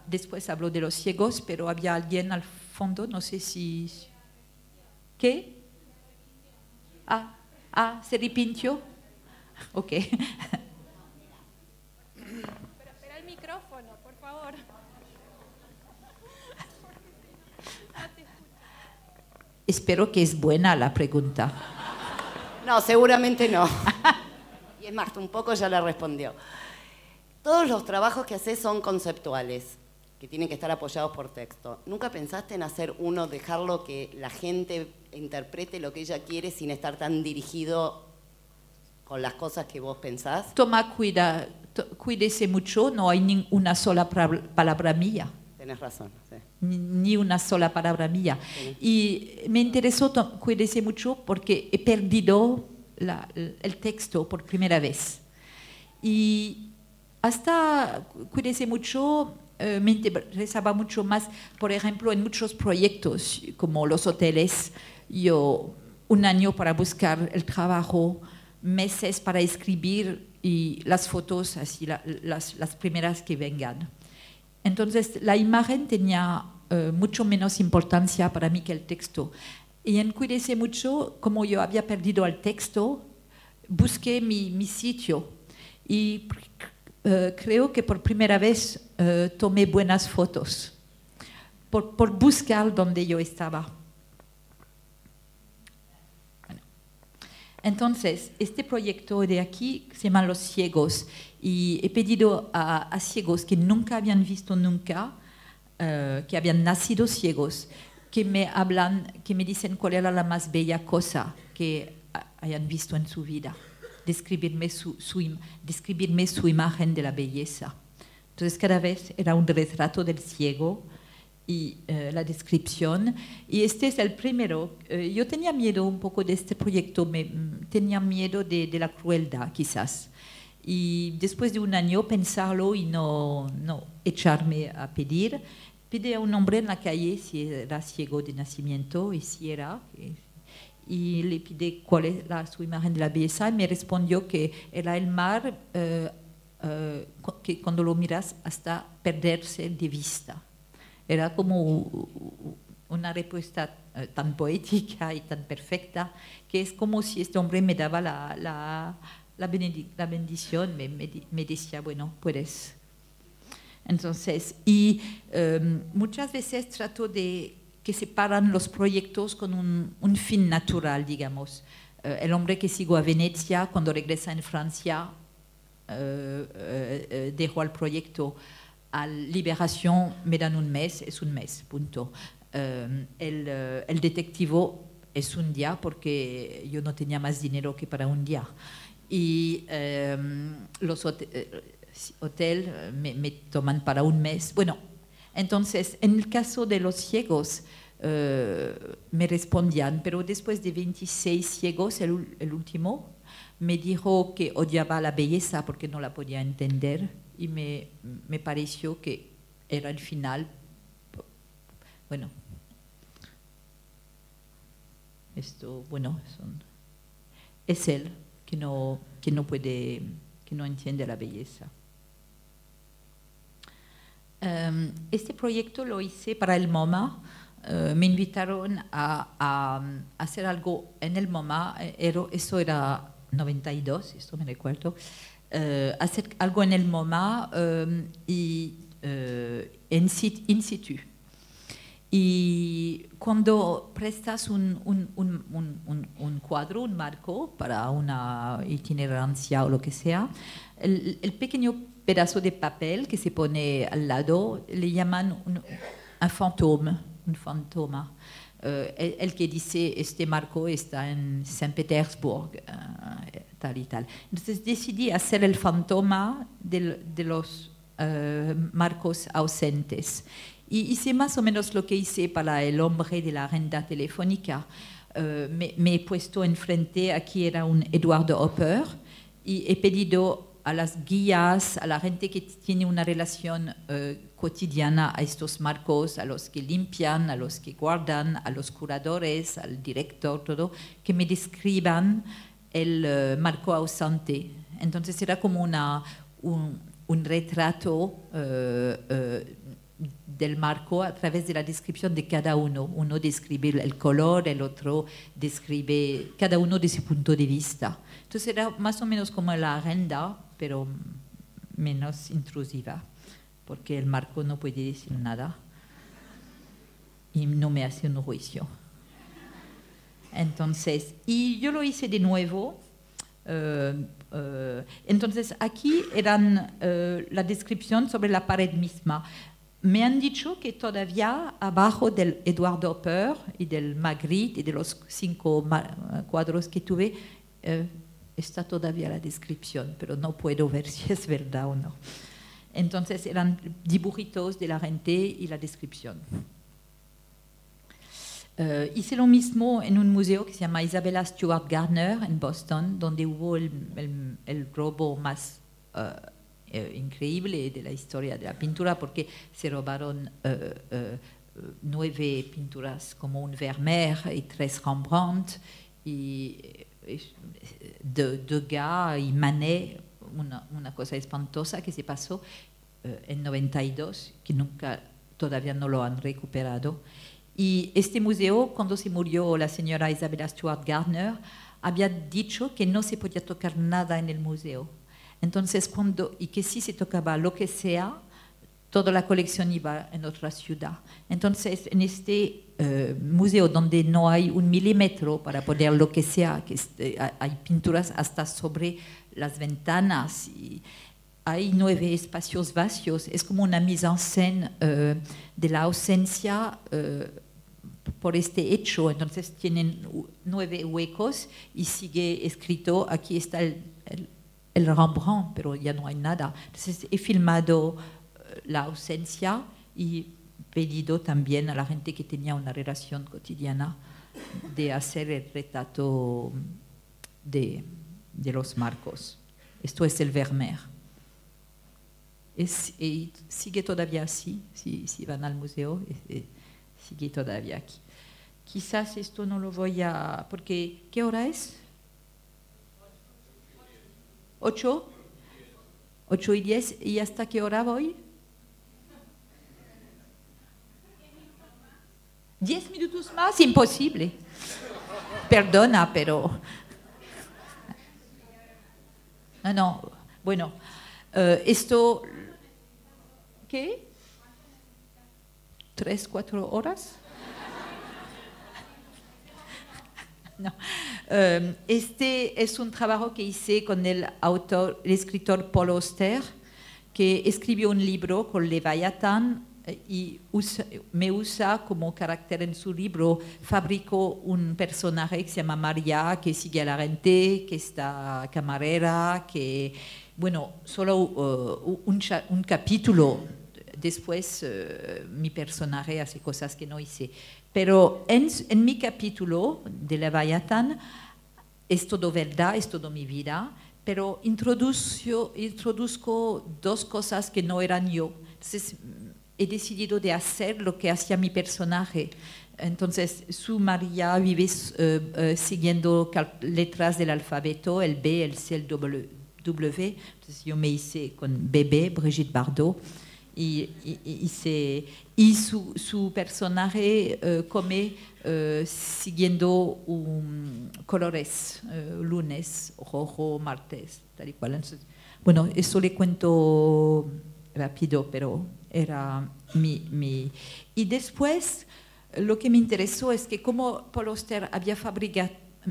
Después habló de Los Ciegos, pero había alguien al fondo, no sé si... ¿Qué? ¿Se arrepintió? Ok. Espera el micrófono, por favor. espero que es buena la pregunta. No, seguramente no. Y es más, un poco ya la respondió. Todos los trabajos que haces son conceptuales, que tienen que estar apoyados por texto. ¿Nunca pensaste en hacer uno, dejarlo que la gente interprete lo que ella quiere sin estar tan dirigido con las cosas que vos pensás? Toma, cuídese mucho, no hay ni una sola palabra mía. Tenés razón, sí. Ni una sola palabra mía. Sí. Y me interesó, cuídese mucho, porque he perdido el texto por primera vez. Y hasta cuídese mucho, me interesaba mucho más, por ejemplo, en muchos proyectos, como los hoteles, yo un año para buscar el trabajo, meses para escribir y las fotos, así las primeras que vengan. Entonces, la imagen tenía mucho menos importancia para mí que el texto. Y en Cuídese mucho, como yo había perdido el texto, busqué mi sitio y creo que por primera vez tomé buenas fotos por buscar donde yo estaba. Bueno. Entonces, este proyecto de aquí se llama Los Ciegos y he pedido a ciegos que nunca habían visto nunca, que habían nacido ciegos, que me hablan, que me dicen cuál era la más bella cosa que hayan visto en su vida. Describirme su imagen de la belleza. Entonces cada vez era un retrato del ciego y la descripción. Y este es el primero. Yo tenía miedo un poco de este proyecto, tenía miedo de la crueldad quizás. Y después de un año pensarlo y no echarme a pedir, pedí a un hombre en la calle si era ciego de nacimiento y si era... y le pide cuál era su imagen de la belleza y me respondió que era el mar que cuando lo miras hasta perderse de vista. Era como una respuesta tan poética y tan perfecta que es como si este hombre me daba la bendición, me decía, bueno, puedes. Entonces, y muchas veces trato de que separan los proyectos con un fin natural, digamos. El hombre que sigo a Venecia, cuando regresa en Francia, dejó el proyecto. A Liberación me dan un mes, es un mes, punto. El detectivo es un día porque yo no tenía más dinero que para un día. Y los hoteles me toman para un mes. Bueno, entonces, en el caso de los ciegos, me respondían, pero después de 26 ciegos, el último, me dijo que odiaba la belleza porque no la podía entender y me pareció que era el final. Bueno, esto, bueno, es él que no puede, que no entiende la belleza. Este proyecto lo hice para el MoMA. Me invitaron a hacer algo en el MoMA, eso era 92, esto me recuerdo, hacer algo en el MoMA y in situ. Y cuando prestas un cuadro, un marco para una itinerancia o lo que sea, el pequeño pedazo de papel que se pone al lado le llaman un fantoma. El que dice este marco está en San Petersburgo, tal y tal. Entonces decidí hacer el fantoma de los marcos ausentes. Y hice más o menos lo que hice para el hombre de la agenda telefónica. Me he puesto enfrente, aquí era un Eduardo Hopper, y he pedido a las guías, a la gente que tiene una relación cotidiana a estos marcos, a los que limpian, a los que guardan, a los curadores, al director, todo, que me describan el marco ausente. Entonces era como un retrato del marco a través de la descripción de cada uno. Uno describe el color, el otro describe cada uno de su punto de vista. Entonces era más o menos como la agenda, pero menos intrusiva, porque el marco no puede decir nada y no me hace un juicio. Entonces, y yo lo hice de nuevo. Entonces, aquí eran la descripción sobre la pared misma. Me han dicho que todavía abajo del Edward Hopper y del Magritte y de los 5 cuadros que tuve, está todavía la descripción, pero no puedo ver si es verdad o no. Entonces eran dibujitos de la gente y la descripción. Hice lo mismo en un museo que se llama Isabella Stewart Gardner en Boston, donde hubo el robo más increíble de la historia de la pintura, porque se robaron 9 pinturas como un Vermeer y 3 Rembrandt, y Degas y Manet, una cosa espantosa que se pasó en 92, que todavía no lo han recuperado. Y este museo, cuando se murió la señora Isabella Stewart Gardner, había dicho que no se podía tocar nada en el museo. Entonces, y que si se tocaba lo que sea, toda la colección iba en otra ciudad. Entonces, en este museo donde no hay 1 milímetro para poner lo que sea, hay pinturas hasta sobre las ventanas, y hay 9 espacios vacíos. Es como una mise en scène de la ausencia por este hecho. Entonces tienen 9 huecos y sigue escrito, aquí está el Rembrandt, pero ya no hay nada. Entonces he filmado la ausencia y pedido también a la gente que tenía una relación cotidiana de hacer el retrato de los marcos. Esto es el Vermeer. Y sigue todavía así, si van al museo, sigue todavía aquí. Quizás esto no lo voy a... Porque, ¿qué hora es? 8. 8:10. ¿Y hasta qué hora voy? 10 minutos más, imposible. Perdona, pero... No, bueno, esto... ¿Qué? 3, 4 horas? No. Este es un trabajo que hice con el escritor Paul Auster, que escribió un libro con Leviathan y me usa como carácter en su libro. Fabricó un personaje que se llama María, que sigue a la gente, que está camarera, que, bueno, solo un capítulo. Después mi personaje hace cosas que no hice. Pero en mi capítulo de Leviathan es todo verdad, es todo mi vida, pero introduzco 2 cosas que no eran yo. Entonces he decidido de hacer lo que hacía mi personaje. Entonces su María vive siguiendo letras del alfabeto, el B, el C, el W. Entonces yo me hice con bebé, Brigitte Bardot. Y su personaje come siguiendo colores, lunes, rojo, martes, tal y cual. Entonces, bueno, eso le cuento rápido, pero era mi... Y después, lo que me interesó es que como Paul Auster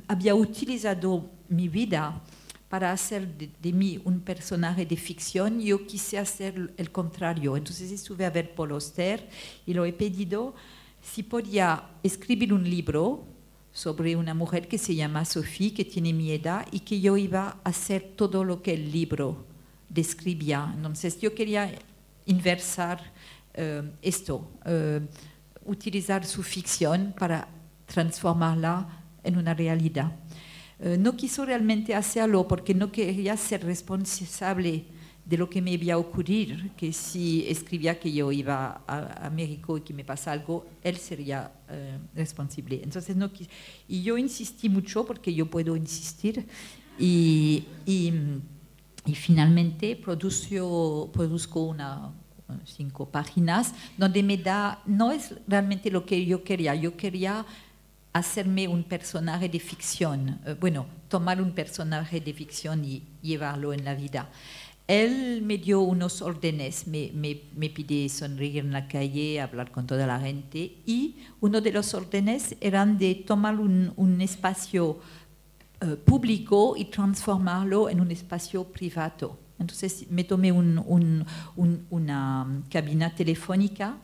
había utilizado mi vida para hacer de mí un personaje de ficción, yo quise hacer el contrario. Entonces estuve a ver Paul Auster y lo he pedido si podía escribir un libro sobre una mujer que se llama Sophie, que tiene mi edad, y que yo iba a hacer todo lo que el libro describía. Entonces yo quería inversar esto, utilizar su ficción para transformarla en una realidad. No quiso realmente hacerlo porque no quería ser responsable de lo que me iba a ocurrir, que si escribía que yo iba a México y que me pasa algo, él sería responsable. Entonces no quise. Y yo insistí mucho porque yo puedo insistir y finalmente produzco 5 páginas donde me da, no es realmente lo que yo quería hacerme un personaje de ficción, tomar un personaje de ficción y llevarlo en la vida. él me dio unos órdenes, me pide sonreír en la calle, hablar con toda la gente, y uno de los órdenes eran de tomar un espacio público y transformarlo en un espacio privado. Entonces me tomé una cabina telefónica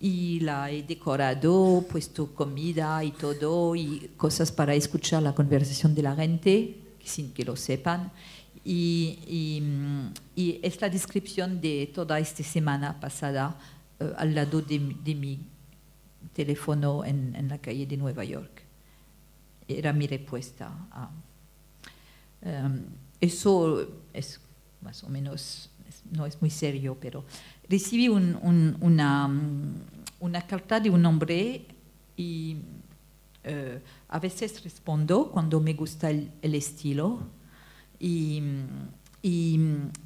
y la he decorado, puesto comida y todo, y cosas para escuchar la conversación de la gente, sin que lo sepan. Y es la descripción de toda esta semana pasada al lado de mi teléfono en la calle de Nueva York. Era mi respuesta. Eso es más o menos, no es muy serio, pero recibí una carta de un hombre y a veces respondo cuando me gusta el estilo. Y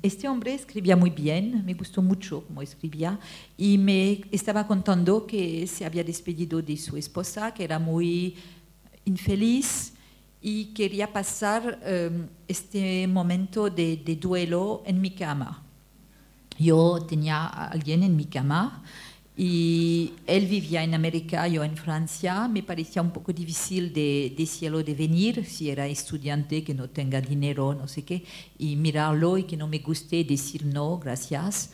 este hombre escribía muy bien, me gustó mucho cómo escribía, y me estaba contando que se había despedido de su esposa, que era muy infeliz y quería pasar este momento de duelo en mi cama. Yo tenía a alguien en mi cama y él vivía en América, yo en Francia. Me parecía un poco difícil decirlo de venir, si era estudiante, que no tenga dinero, no sé qué, y mirarlo y que no me guste, decir no, gracias,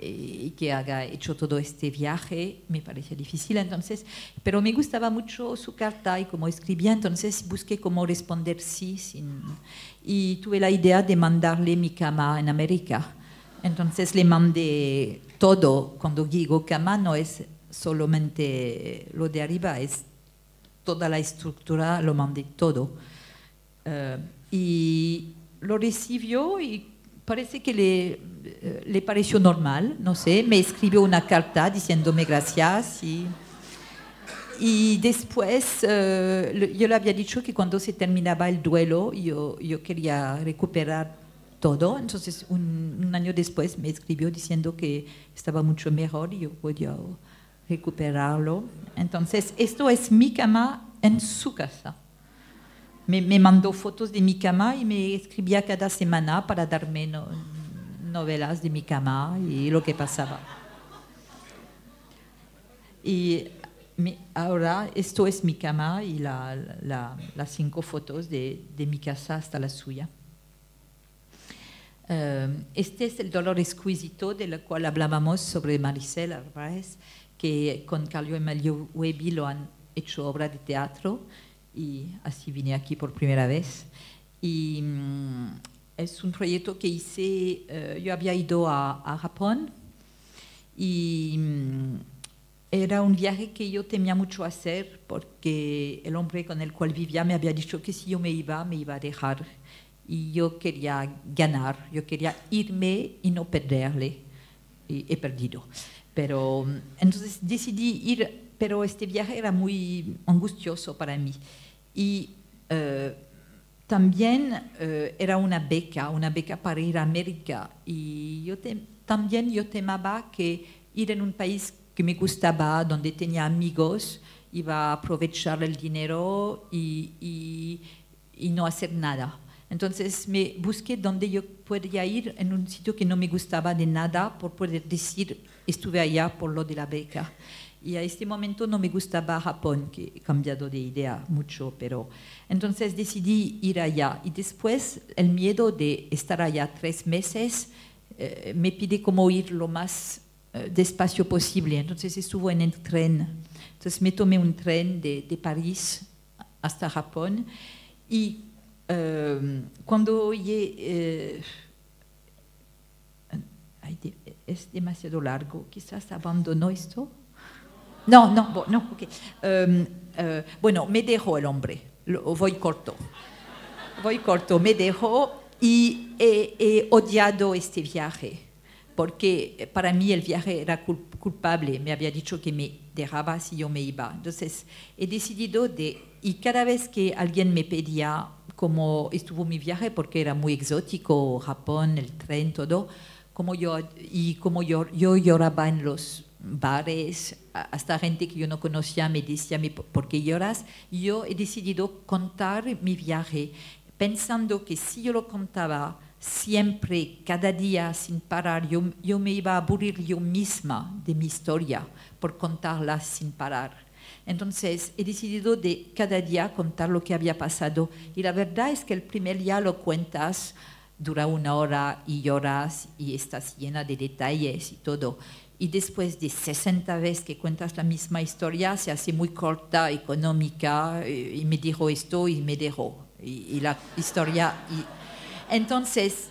y que haya hecho todo este viaje, me parecía difícil. Entonces, pero me gustaba mucho su carta y cómo escribía, entonces busqué cómo responder sí, y tuve la idea de mandarle mi cama en América. Entonces le mandé todo. Cuando digo cama no es solamente lo de arriba, es toda la estructura, lo mandé todo. Y lo recibió y parece que le pareció normal, no sé, me escribió una carta diciéndome gracias y después yo le había dicho que cuando se terminaba el duelo yo quería recuperar todo. Entonces un año después me escribió diciendo que estaba mucho mejor y yo podía recuperarlo. Entonces esto es mi cama en su casa. Me mandó fotos de mi cama y me escribía cada semana para darme novelas de mi cama y lo que pasaba. Y ahora esto es mi cama y las 5 fotos de mi casa hasta la suya. Este es el dolor exquisito del cual hablábamos sobre Maricel Álvarez, que con Carlo Emilio Huebi lo han hecho obra de teatro y así vine aquí por primera vez. Y es un proyecto que hice, yo había ido a Japón y era un viaje que yo temía mucho hacer porque el hombre con el cual vivía me había dicho que si yo me iba a dejar. Y yo quería ganar, yo quería irme y no perderle. Y he perdido. Pero entonces decidí ir, pero este viaje era muy angustioso para mí. Y también era una beca para ir a América. Y también yo temaba que ir en un país que me gustaba, donde tenía amigos, iba a aprovechar el dinero y no hacer nada. Entonces me busqué donde yo podía ir en un sitio que no me gustaba de nada por poder decir estuve allá por lo de la beca. Y a este momento no me gustaba Japón, que he cambiado de idea mucho, pero entonces decidí ir allá. Y después el miedo de estar allá 3 meses me pide como ir lo más despacio posible. Entonces estuve en el tren. Entonces me tomé un tren de París hasta Japón y cuando es demasiado largo, quizás abandono esto. No, okay. Bueno, me dejó el hombre, voy corto, me dejó y he odiado este viaje, porque para mí el viaje era culpable, me había dicho que me dejaba si yo me iba. Entonces he decidido y cada vez que alguien me pedía cómo estuvo mi viaje, porque era muy exótico, Japón, el tren, todo, como yo lloraba en los bares, hasta gente que yo no conocía me decía, ¿por qué lloras? Yo he decidido contar mi viaje, pensando que si yo lo contaba siempre, cada día, sin parar, yo me iba a aburrir yo misma de mi historia por contarla sin parar. Entonces he decidido de cada día contar lo que había pasado. Y la verdad es que el primer día lo cuentas, dura 1 hora y lloras y estás llena de detalles y todo. Y después de 60 veces que cuentas la misma historia, se hace muy corta, económica, y me dijo esto y me dejó. Y la historia... Entonces,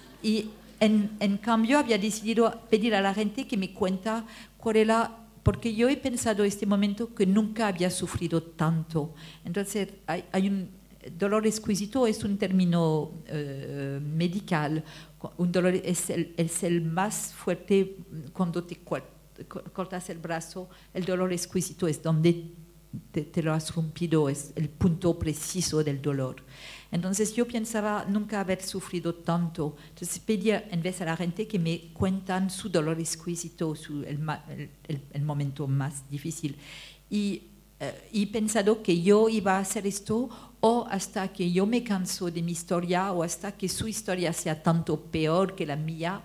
en cambio, había decidido pedir a la gente que me cuenta cuál era, porque yo he pensado en este momento que nunca había sufrido tanto. Entonces, hay un dolor exquisito, es un término medical. Un dolor es el más fuerte cuando te cortas el brazo. El dolor exquisito es donde te lo has rompido, es el punto preciso del dolor. Entonces yo pensaba nunca haber sufrido tanto. Entonces pedía en vez a la gente que me cuentan su dolor exquisito, el momento más difícil. Y he pensado que yo iba a hacer esto o hasta que yo me canso de mi historia o hasta que su historia sea tanto peor que la mía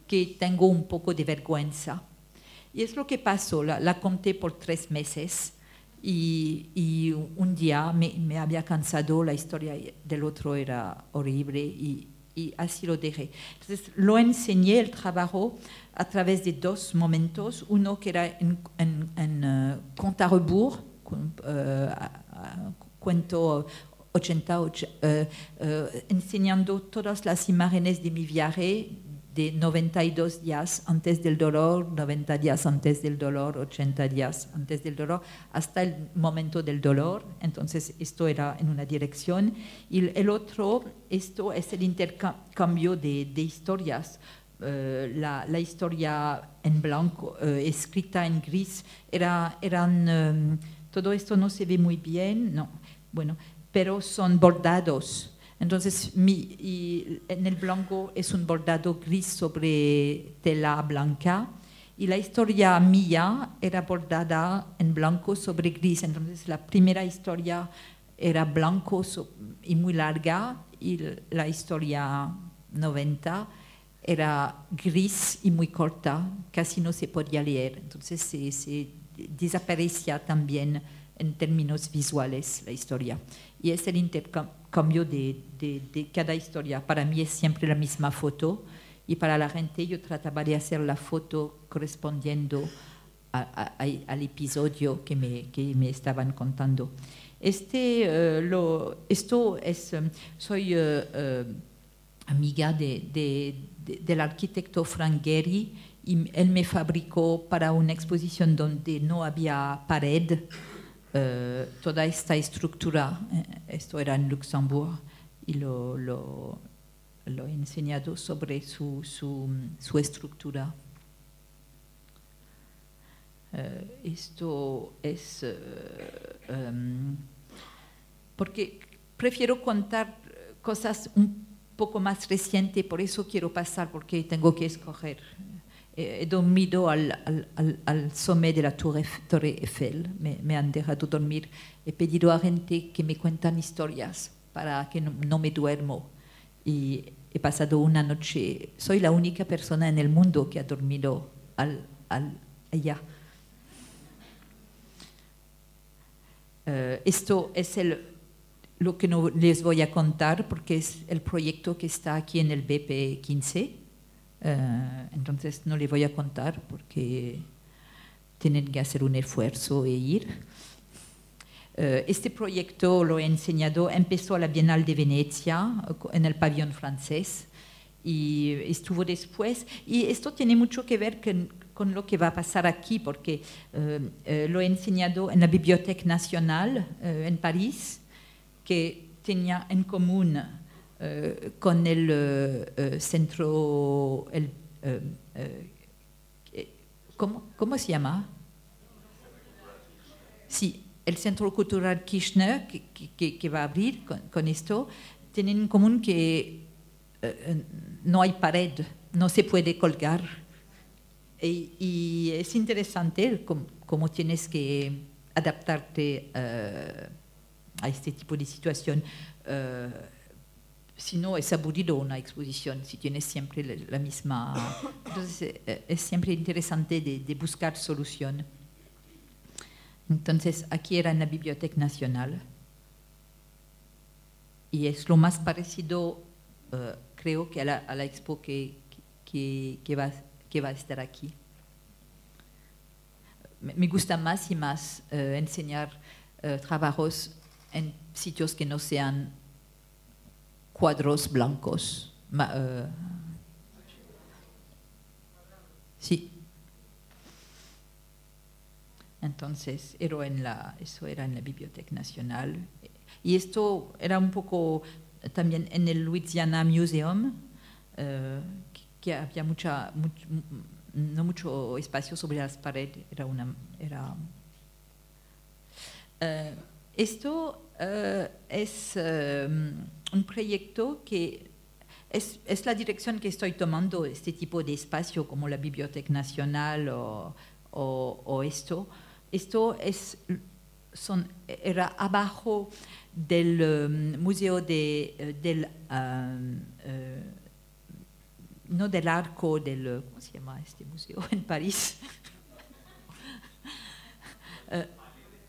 que tengo un poco de vergüenza. Y es lo que pasó, la conté por 3 meses. Y un día me había cansado, la historia del otro era horrible y así lo dejé. Entonces lo enseñé el trabajo a través de 2 momentos, uno que era en compte à rebours, cuento 88, enseñando todas las imágenes de mi viaje de 92 días antes del dolor, 90 días antes del dolor, 80 días antes del dolor, hasta el momento del dolor. Entonces, esto era en una dirección. Y el otro, esto es el intercambio de historias. La historia en blanco, escrita en gris, todo esto no se ve muy bien, no, bueno, pero son bordados. Entonces, en el blanco es un bordado gris sobre tela blanca y la historia mía era bordada en blanco sobre gris. Entonces, la primera historia era blanco y muy larga y la historia 90 era gris y muy corta, casi no se podía leer. Entonces, se desaparecía también en términos visuales la historia. Y es el intercambio de cada historia. Para mí es siempre la misma foto y para la gente yo trataba de hacer la foto correspondiendo al episodio que me estaban contando. Soy amiga del arquitecto Frank Gehry y él me fabricó para una exposición donde no había pared. Toda esta estructura, esto era en Luxemburgo y lo he enseñado sobre su estructura. Esto es porque prefiero contar cosas un poco más recientes, por eso quiero pasar, porque tengo que escoger. He dormido al sommet de la Torre Eiffel, me han dejado dormir. He pedido a gente que me cuentan historias para que no me duermo. Y he pasado una noche, soy la única persona en el mundo que ha dormido allá. Esto es lo que no les voy a contar porque es el proyecto que está aquí en el BP 15. Entonces no le voy a contar porque tienen que hacer un esfuerzo e ir. Este proyecto lo he enseñado, empezó a la Bienal de Venecia en el pabellón francés y estuvo después. Y esto tiene mucho que ver con lo que va a pasar aquí porque lo he enseñado en la Bibliothèque Nationale en París, que tenía en común con el centro, ¿cómo se llama? Sí, el Centro Cultural Kirchner, que va a abrir con esto, tienen en común que no hay pared, no se puede colgar. Y es interesante cómo tienes que adaptarte a este tipo de situación. si no, es aburrido una exposición, si tienes siempre la misma... Entonces, es siempre interesante de buscar solución. Entonces, aquí era en la Biblioteca Nacional. Y es lo más parecido, creo, que a la expo que va a estar aquí. Me gusta más y más enseñar trabajos en sitios que no sean cuadros blancos. Sí. Entonces, eso era en la Biblioteca Nacional. Y esto era un poco también en el Louisiana Museum, que había no mucho espacio sobre las paredes. Esto es un proyecto que es la dirección que estoy tomando, este tipo de espacio como la Biblioteca Nacional o esto. Esto era abajo del museo no del arco, ¿cómo se llama este museo en París?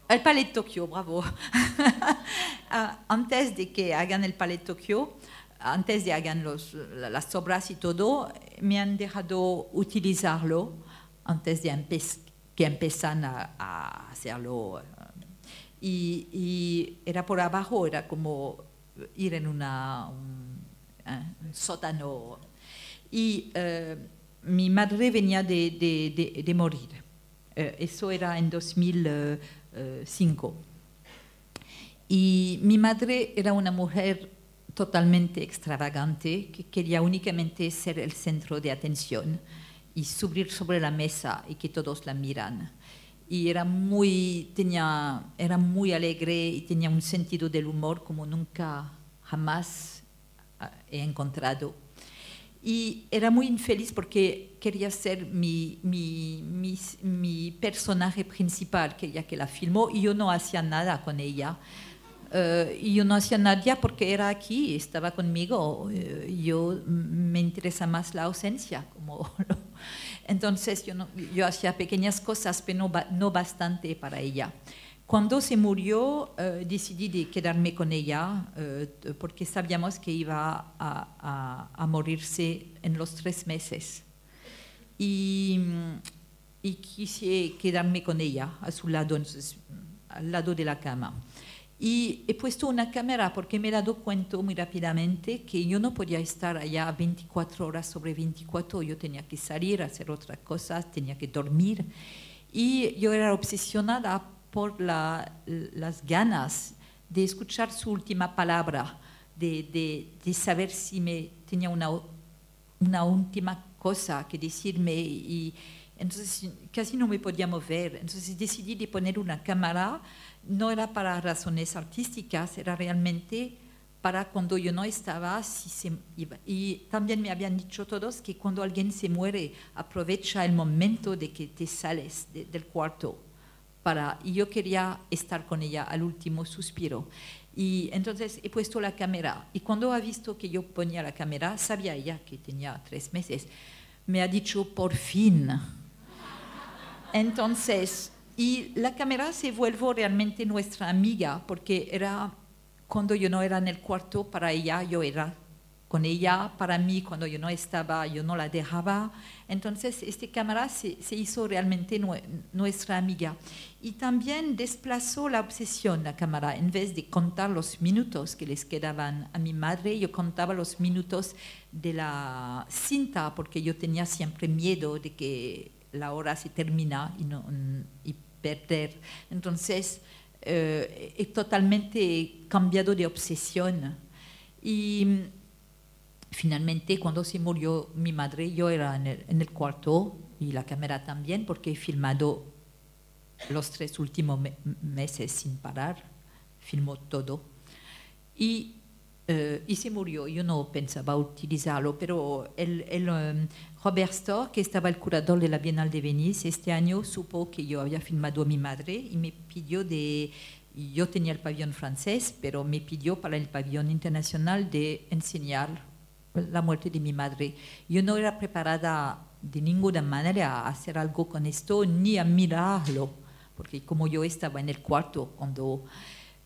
El Palais de Tokio, bravo. Antes de que hagan el Palais de Tokio, antes de hagan las obras y todo, me han dejado utilizarlo antes de que empiezan a hacerlo. Y era por abajo, era como ir en un sótano. Y mi madre venía de morir. Eso era en 2005. Y mi madre era una mujer totalmente extravagante que quería únicamente ser el centro de atención y subir sobre la mesa y que todos la miran. Y era muy alegre y tenía un sentido del humor como nunca jamás he encontrado. Y era muy infeliz porque quería ser mi personaje principal, quería que la filmó y yo no hacía nada con ella. Y yo no hacía nada porque era aquí, estaba conmigo. Me interesa más la ausencia. Entonces yo hacía pequeñas cosas, pero no bastante para ella. Cuando se murió, decidí de quedarme con ella porque sabíamos que iba a morirse en los 3 meses. Y quise quedarme con ella a su lado, entonces, al lado de la cama. Y he puesto una cámara porque me he dado cuenta muy rápidamente que yo no podía estar allá 24 horas sobre 24. Yo tenía que salir a hacer otras cosas, tenía que dormir. Y yo era obsesionada por las ganas de escuchar su última palabra, de saber si tenía una última cosa que decirme. Y entonces casi no me podía mover. Entonces decidí de poner una cámara. No era para razones artísticas, era realmente para cuando yo no estaba. Y también me habían dicho todos que cuando alguien se muere, aprovecha el momento de que te sales del cuarto. Y yo quería estar con ella al último suspiro. Y entonces he puesto la cámara. Y cuando ha visto que yo ponía la cámara, sabía ella que tenía 3 meses. Me ha dicho, por fin. Entonces... Y la cámara se vuelve realmente nuestra amiga, porque era cuando yo no era en el cuarto, para ella yo era con ella, para mí cuando yo no estaba, yo no la dejaba. Entonces esta cámara se hizo realmente nuestra amiga. Y también desplazó la obsesión la cámara. En vez de contar los minutos que les quedaban a mi madre, yo contaba los minutos de la cinta, porque yo tenía siempre miedo de que la hora se termina y perder. Entonces, he totalmente cambiado de obsesión. Y finalmente, cuando se murió mi madre, yo era en el cuarto y la cámara también, porque he filmado los 3 últimos meses sin parar. Filmó todo. Y se murió. Yo no pensaba utilizarlo, pero Robert Storr, que estaba el curador de la Bienal de Venice, este año supo que yo había filmado a mi madre y me pidió de Y yo tenía el pabellón francés, pero me pidió para el pabellón internacional de enseñar la muerte de mi madre. Yo no era preparada de ninguna manera a hacer algo con esto, ni a mirarlo, porque como yo estaba en el cuarto cuando...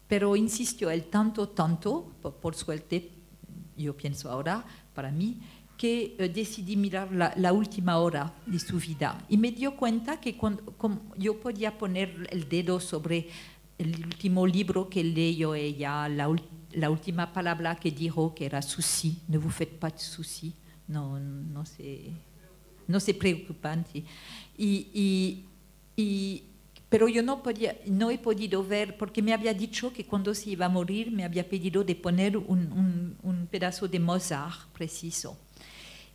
Pero insistió él tanto, por suerte, yo pienso ahora, para mí, que decidí mirar la última hora de su vida. Y me dio cuenta que como yo podía poner el dedo sobre el último libro que leyó ella, la última palabra que dijo, que era souci, ne vous faites pas de souci, no se preocupan. Sí. Pero yo no he podido ver, porque me había dicho que cuando se iba a morir me había pedido de poner un pedazo de Mozart preciso.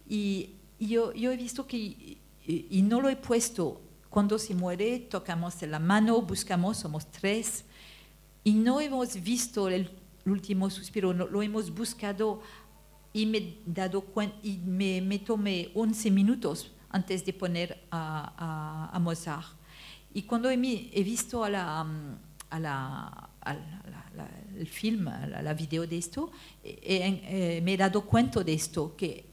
Y yo he visto que, y no lo he puesto, cuando se muere tocamos la mano, buscamos, somos 3, y no hemos visto el último suspiro, no, lo hemos buscado y me he dado cuenta, y me tomé 11 minutos antes de poner a Mozart. Y cuando he visto el film, la video de esto, me he dado cuenta de esto, que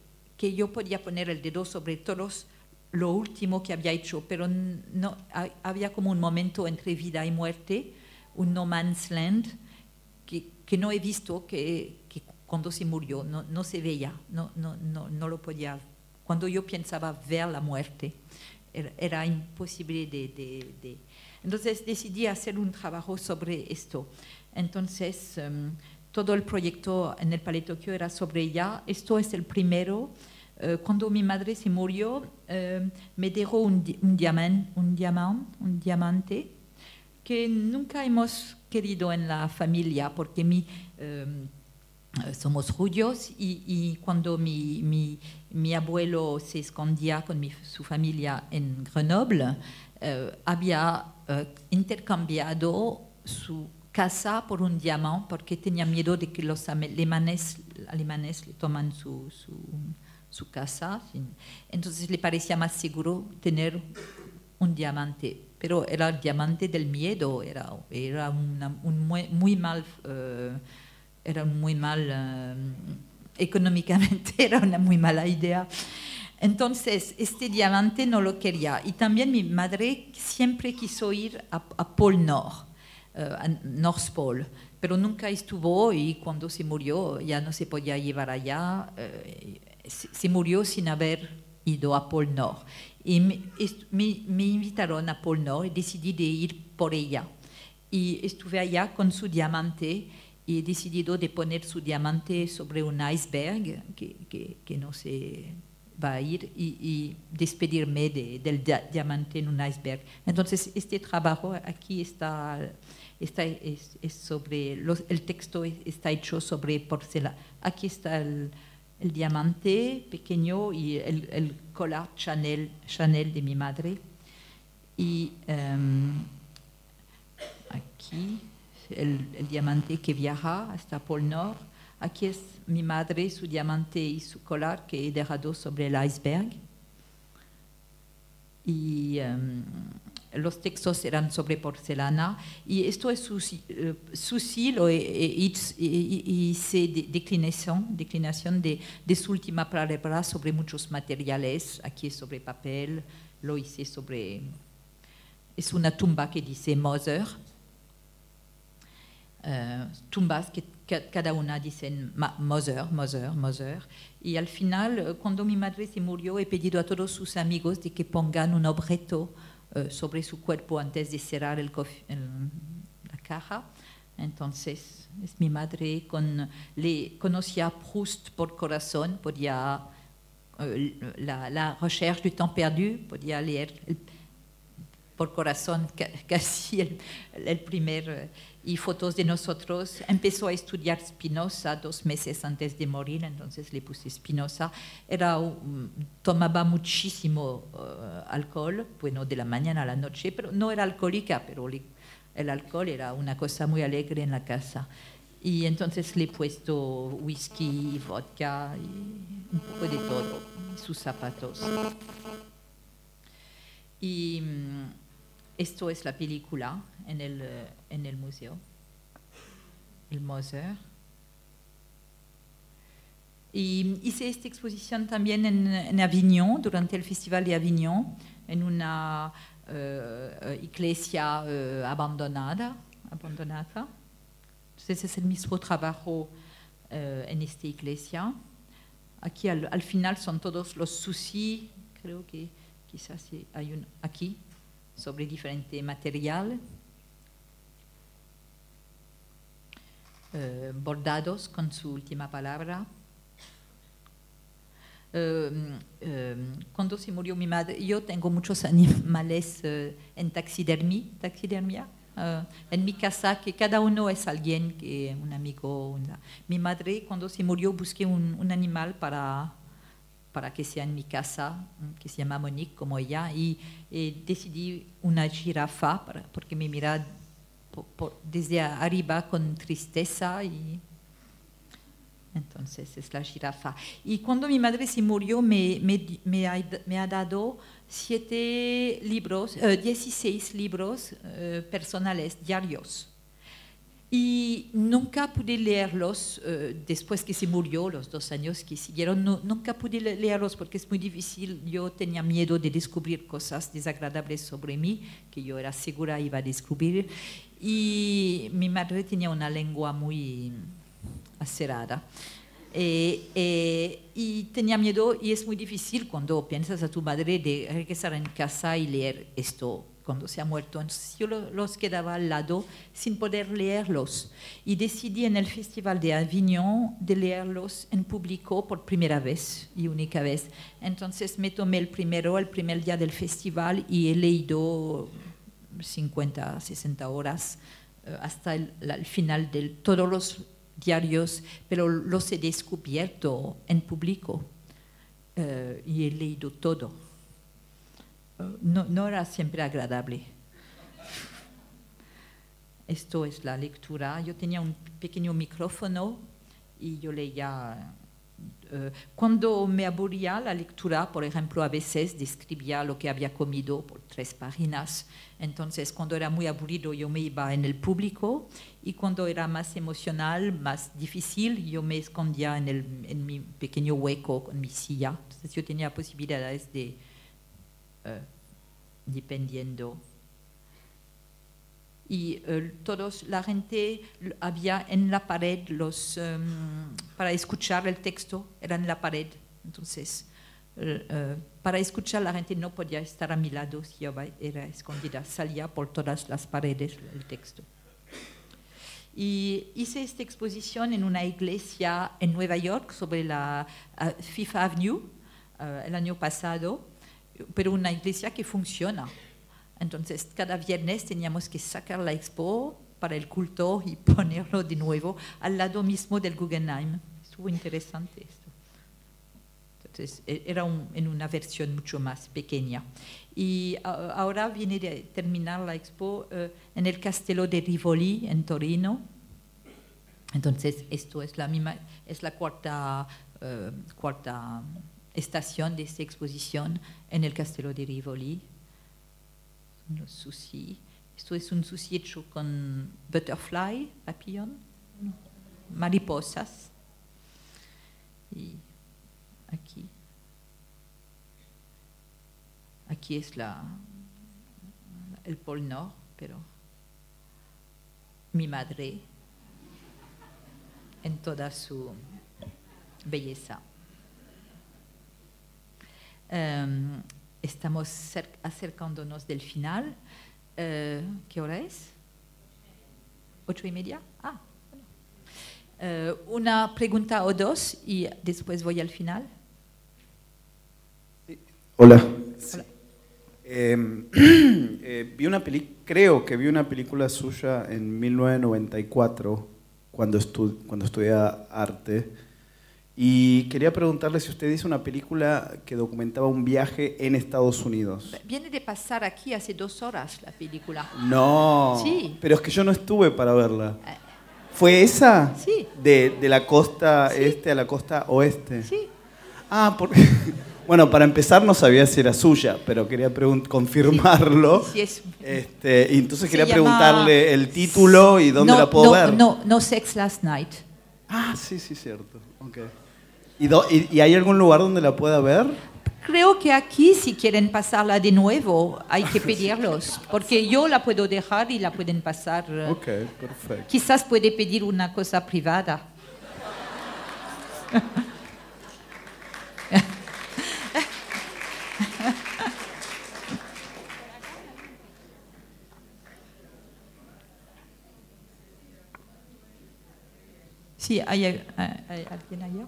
yo podía poner el dedo sobre todos lo último que había hecho, pero no, había como un momento entre vida y muerte, un no man's land, que no he visto, que cuando se murió no se veía, no lo podía. Cuando yo pensaba ver la muerte, era imposible Entonces decidí hacer un trabajo sobre esto. Entonces, todo el proyecto en el Palais Tokyo era sobre ella. Esto es el primero. Cuando mi madre se murió, me dejó un diamante que nunca hemos querido en la familia, porque somos judíos y cuando mi abuelo se escondía con su familia en Grenoble, había intercambiado su casa por un diamante porque tenía miedo de que los alemanes le toman su casa. Entonces le parecía más seguro tener un diamante, pero era el diamante del miedo, era muy mal... Era muy mal, económicamente era una muy mala idea. Entonces, este diamante no lo quería. Y también mi madre siempre quiso ir a Pol Nord, a North Pole, pero nunca estuvo y cuando se murió ya no se podía llevar allá. Se murió sin haber ido a Pol Nord. Y me invitaron a Pol Nord y decidí de ir por ella. Y estuve allá con su diamante y he decidido de poner su diamante sobre un iceberg que no se va a ir y despedirme del diamante en un iceberg. Entonces, este trabajo aquí es sobre, el texto está hecho sobre porcelana. Aquí está el diamante pequeño y el collar Chanel de mi madre. Y aquí... El diamante que viaja hasta Pol Nord. Aquí es mi madre, su diamante y su collar que he dejado sobre el iceberg. Y los textos eran sobre porcelana. Y esto es Souci, hice declinación de su última palabra sobre muchos materiales. Aquí es sobre papel, lo hice sobre... Es una tumba que dice Mozart. Tumbas que cada una dicen Mozart. Y al final, cuando mi madre se murió, he pedido a todos sus amigos de que pongan un objeto sobre su cuerpo antes de cerrar la caja. Entonces, es mi madre, conocía a Proust por corazón, podía la recherche du temps perdu, podía leer por corazón casi el primer... y fotos de nosotros. Empezó a estudiar Spinoza 2 meses antes de morir, entonces le puse Spinoza. Tomaba muchísimo alcohol, bueno, de la mañana a la noche, pero no era alcohólica, pero el alcohol era una cosa muy alegre en la casa. Y entonces le he puesto whisky, vodka, y un poco de todo, sus zapatos. Y esto es la película en el museo. el Moser. Y hice esta exposición también en Avignon, durante el Festival de Avignon, en una iglesia abandonada. Entonces es el mismo trabajo en esta iglesia. Aquí al final son todos los soucis, creo que quizás hay un aquí, sobre diferente material. Bordados con su última palabra. Cuando se murió mi madre, yo tengo muchos animales en taxidermia, en mi casa, que cada uno es alguien, un amigo. Mi madre, cuando se murió, busqué un animal para que sea en mi casa, que se llama Monique, como ella, y decidí una jirafa, porque me mira desde arriba con tristeza, y entonces es la jirafa. Y cuando mi madre se murió, me ha dado 16 libros personales, diarios. Y nunca pude leerlos después que se murió, los 2 años que siguieron. Nunca pude leerlos porque es muy difícil. Yo tenía miedo de descubrir cosas desagradables sobre mí, que yo era segura iba a descubrir. Y mi madre tenía una lengua muy acerada. Y tenía miedo, y es muy difícil cuando piensas a tu madre de regresar en casa y leer esto cuando se ha muerto. Entonces yo los quedaba al lado sin poder leerlos. Y decidí en el Festival de Avignon de leerlos en público por primera vez y única vez. Entonces me tomé el primer día del festival, y he leído 50, 60 horas hasta el final de todos los diarios, pero los he descubierto en público y he leído todo. No era siempre agradable. Esto es la lectura. Yo tenía un pequeño micrófono y yo leía. Cuando me aburría la lectura, por ejemplo, a veces describía lo que había comido por 3 páginas. Entonces, cuando era muy aburrido, yo me iba en el público, y cuando era más emocional, más difícil, yo me escondía en mi pequeño hueco con mi silla. Entonces, yo tenía posibilidades de dependiendo. Y la gente había en la pared para escuchar el texto, era en la pared. Entonces, para escuchar, la gente no podía estar a mi lado si yo era escondida, salía por todas las paredes el texto. Y hice esta exposición en una iglesia en Nueva York sobre la Fifth Avenue el año pasado, pero una iglesia que funciona. Entonces, cada viernes teníamos que sacar la expo para el culto y ponerlo de nuevo al lado mismo del Guggenheim. Estuvo interesante esto. Entonces, era en una versión mucho más pequeña. Y ahora viene de terminar la expo en el Castello de Rivoli, en Torino. Entonces, esto es la cuarta estación de esta exposición en el Castello de Rivoli. Los soucis. Esto es un souci hecho con butterfly, papillon, mariposas. Y aquí es el Pol Nord, pero mi madre en toda su belleza. Estamos acercándonos del final. ¿Qué hora es? 8:30. Ah, bueno. Una pregunta o dos y después voy al final. Hola. Hola. Creo que vi una película suya en 1994 cuando estudiaba arte. Y quería preguntarle si usted hizo una película que documentaba un viaje en Estados Unidos. Viene de pasar aquí hace 2 horas la película. No, sí. Pero es que yo no estuve para verla. ¿Fue esa? Sí. De la costa sí. este a la costa oeste. Sí. Ah, Bueno, para empezar no sabía si era suya, pero quería confirmarlo. Sí, es, y entonces quería preguntarle el título y dónde la puedo ver. No Sex Last Night. Ah, sí, cierto. Okay. ¿Y hay algún lugar donde la pueda ver? Creo que aquí, si quieren pasarla de nuevo, hay que pedirlos, porque yo la puedo dejar y la pueden pasar. Ok, perfecto. Quizás puede pedir una cosa privada. Sí, ¿hay alguien allá?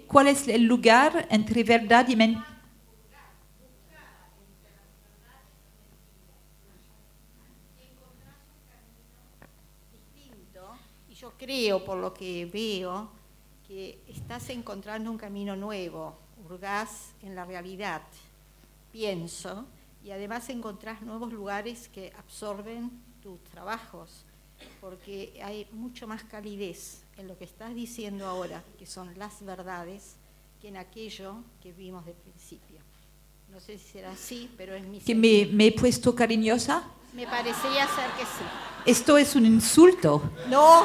¿Cuál es el lugar entre verdad y mentira? Y yo creo, por lo que veo, que estás encontrando un camino nuevo, hurgás en la realidad, pienso, y además encontrás nuevos lugares que absorben tus trabajos, porque hay mucho más calidez en lo que estás diciendo ahora, que son las verdades, que en aquello que vimos de principio. No sé si será así, pero es mi ¿Que me he puesto cariñosa? Me parecería ser que sí. Esto es un insulto. No,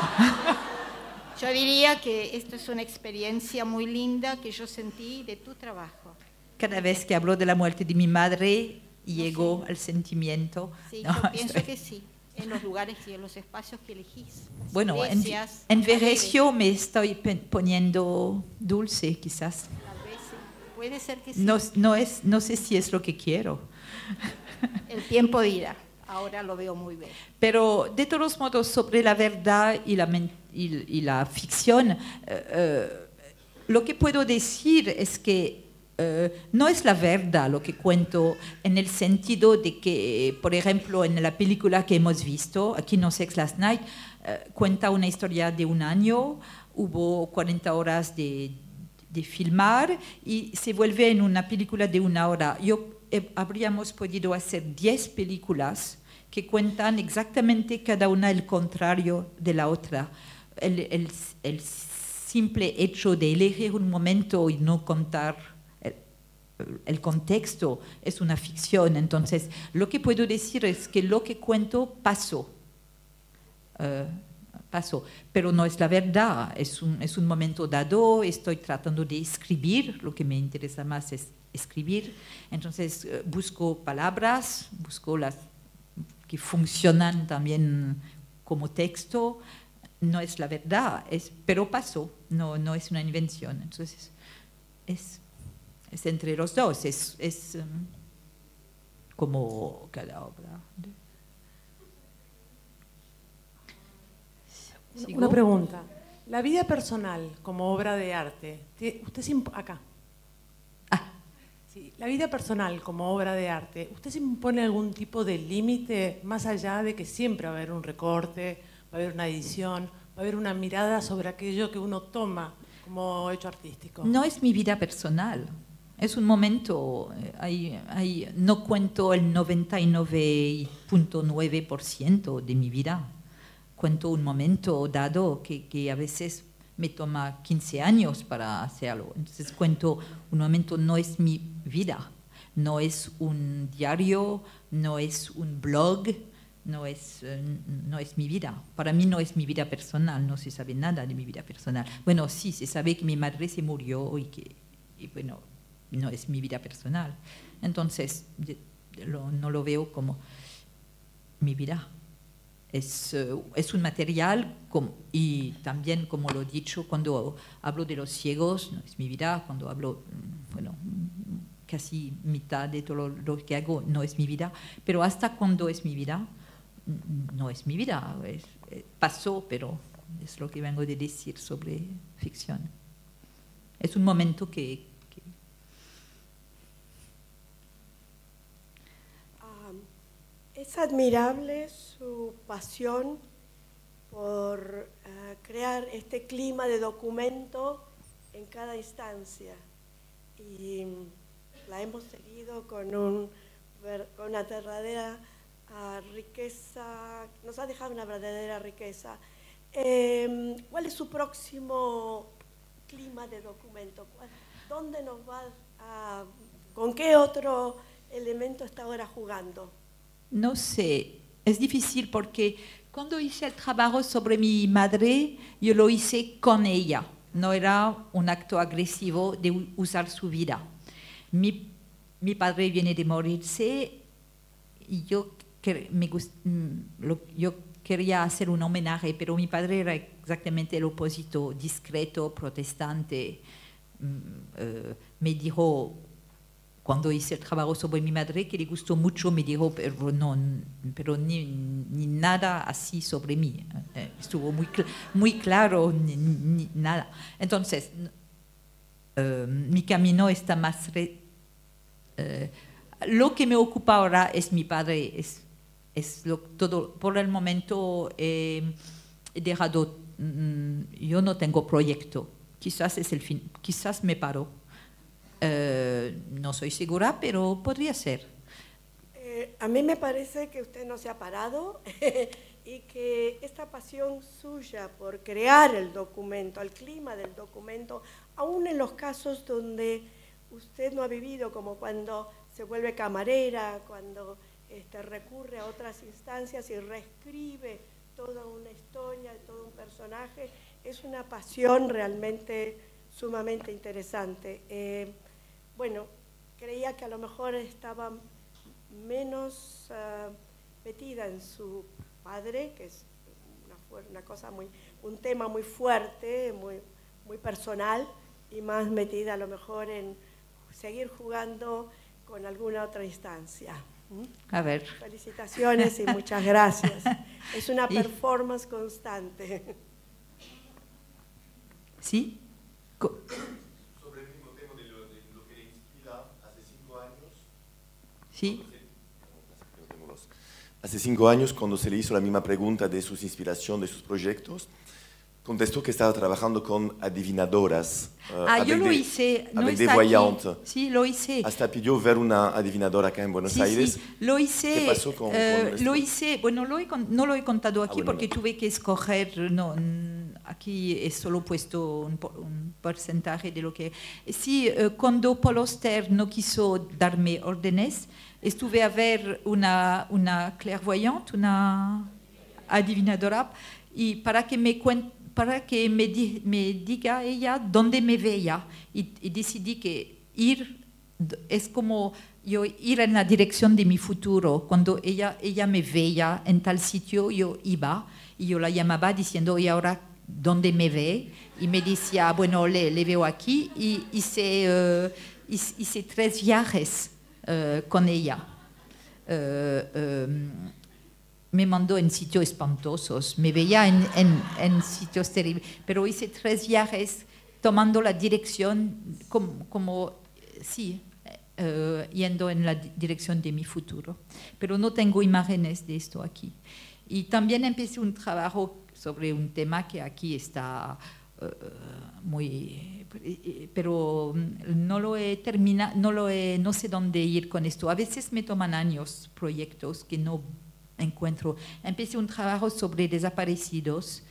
yo diría que esto es una experiencia muy linda que yo sentí de tu trabajo. Cada vez que hablo de la muerte de mi madre, llego al sentimiento. Sí, no, yo pienso que sí, en los lugares y en los espacios que elegís. Bueno, iglesias, en Venecio me estoy poniendo dulce, quizás. Tal vez sí. Puede ser que sí. No sé si es lo que quiero. El tiempo dirá. Ahora lo veo muy bien. Pero de todos modos, sobre la verdad y la ficción, lo que puedo decir es que no es la verdad lo que cuento en el sentido de que, por ejemplo, en la película que hemos visto, aquí No Sex Last Night, cuenta una historia de un año, hubo 40 horas de filmar y se vuelve en una película de 1 hora. Habríamos podido hacer 10 películas que cuentan exactamente cada una el contrario de la otra. El simple hecho de elegir un momento y no contar el contexto es una ficción. Entonces, lo que puedo decir es que lo que cuento pasó. Pero no es la verdad, es un momento dado, estoy tratando de escribir, lo que me interesa más es escribir, entonces busco palabras, busco las que funcionan también como texto, no es la verdad, pero pasó, no es una invención, entonces es entre los dos, es como cada obra. ¿Sigo? Una pregunta. La vida personal como obra de arte, acá. Sí, la vida personal como obra de arte, ¿usted se impone algún tipo de límite más allá de que siempre va a haber un recorte, va a haber una edición, va a haber una mirada sobre aquello que uno toma como hecho artístico? No es mi vida personal, es un momento, no cuento el 99.9% de mi vida. Cuento un momento dado que a veces me toma 15 años para hacerlo. Entonces cuento un momento, no es mi vida, no es un diario, no es un blog, no es mi vida. Para mí no es mi vida personal, no se sabe nada de mi vida personal. Bueno, sí, se sabe que mi madre se murió y bueno, no es mi vida personal. Entonces, no lo veo como mi vida. Es un material y también, como lo he dicho, cuando hablo de los ciegos, no es mi vida, cuando hablo, bueno, casi mitad de todo lo que hago no es mi vida, pero hasta cuando es mi vida, no es mi vida, pasó, pero es lo que vengo de decir sobre ficción. Es un momento que es admirable su pasión por crear este clima de documento en cada instancia y la hemos seguido con una verdadera riqueza, nos ha dejado una verdadera riqueza ¿Cuál es su próximo clima de documento? ¿Dónde nos va a, con qué otro elemento está ahora jugando? No sé, es difícil porque cuando hice el trabajo sobre mi madre, yo lo hice con ella. No era un acto agresivo de usar su vida. Mi padre viene de morirse y yo quería hacer un homenaje, pero mi padre era exactamente el opuesto, discreto, protestante. Me dijo, cuando hice el trabajo sobre mi madre, que le gustó mucho, me dijo, pero ni nada así sobre mí. Estuvo muy claro, ni nada. Entonces, mi camino está más... lo que me ocupa ahora es mi padre, todo. Por el momento he dejado, yo no tengo proyecto, quizás es el fin, quizás me paro. No soy segura, pero podría ser. A mí me parece que usted no se ha parado y que esta pasión suya por crear el documento, el clima del documento, aún en los casos donde usted no ha vivido, como cuando se vuelve camarera, cuando recurre a otras instancias y reescribe toda una historia, todo un personaje, es una pasión realmente sumamente interesante. Bueno, creía que a lo mejor estaba menos metida en su padre, que es una cosa un tema muy fuerte, muy personal, y más metida a lo mejor en seguir jugando con alguna otra instancia. A ver. Felicitaciones y muchas gracias. Es una performance constante. ¿Sí? Sobre el mismo tema de lo que le inspira, hace 5 años. Sí. Hace 5 años, cuando se le hizo la misma pregunta de sus inspiraciones, de sus proyectos, contestó que estaba trabajando con adivinadoras. Yo lo hice, no avec des está voyantes. Aquí. Sí, lo hice. Hasta pidió ver una adivinadora acá en Buenos Aires. Sí, lo hice. ¿Qué pasó con esto? Lo hice, bueno, no lo he contado aquí bueno, porque tuve que escoger, aquí he solo puesto un porcentaje de lo que... Sí, cuando Paul Auster no quiso darme órdenes, estuve a ver una clairvoyante, una adivinadora, y para que me diga ella dónde me veía, y decidí que ir es como yo ir en la dirección de mi futuro. Cuando ella me veía en tal sitio, yo iba y yo la llamaba diciendo, ¿y ahora dónde me ve? Y me decía, bueno, le veo aquí, y hice 3 viajes con ella. Me mandó en sitios espantosos, me veía en sitios terribles, pero hice 3 viajes tomando la dirección yendo en la dirección de mi futuro. Pero no tengo imágenes de esto aquí. Y también empecé un trabajo sobre un tema que aquí está pero no lo he terminado, no sé dónde ir con esto. A veces me toman años proyectos que no encuentro. Empecé un trabajo sobre desaparecidos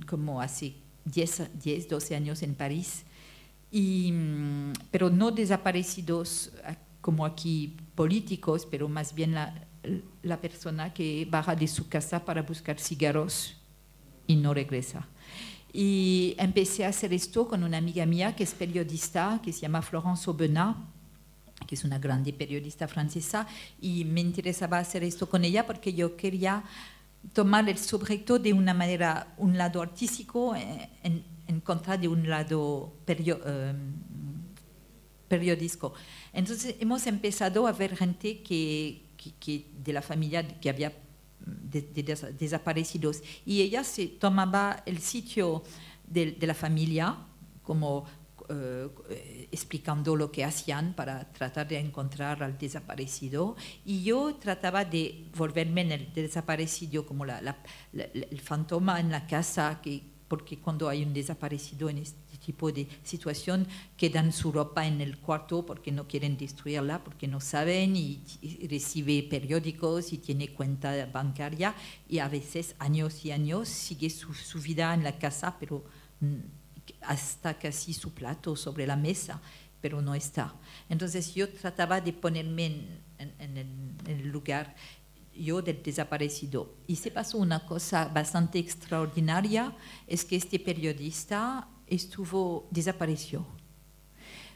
como hace 10, 12 años en París, pero no desaparecidos como aquí políticos, pero más bien la persona que baja de su casa para buscar cigarros y no regresa. Y empecé a hacer esto con una amiga mía que es periodista, que se llama Florence Aubenas, que es una grande periodista francesa, y me interesaba hacer esto con ella porque yo quería tomar el sujeto de una manera, un lado artístico en contra de un lado periodístico. Entonces hemos empezado a ver gente que de la familia que había desaparecidos, y ella se tomaba el sitio de la familia como explicando lo que hacían para tratar de encontrar al desaparecido, y yo trataba de volverme en el desaparecido como el fantasma en la casa, porque cuando hay un desaparecido en este tipo de situación, quedan su ropa en el cuarto porque no quieren destruirla, porque no saben, y recibe periódicos y tiene cuenta bancaria, y a veces años y años sigue su vida en la casa, pero hasta casi su plato sobre la mesa, pero no está. Entonces yo trataba de ponerme en el lugar yo del desaparecido. Y se pasó una cosa bastante extraordinaria, es que este periodista desapareció.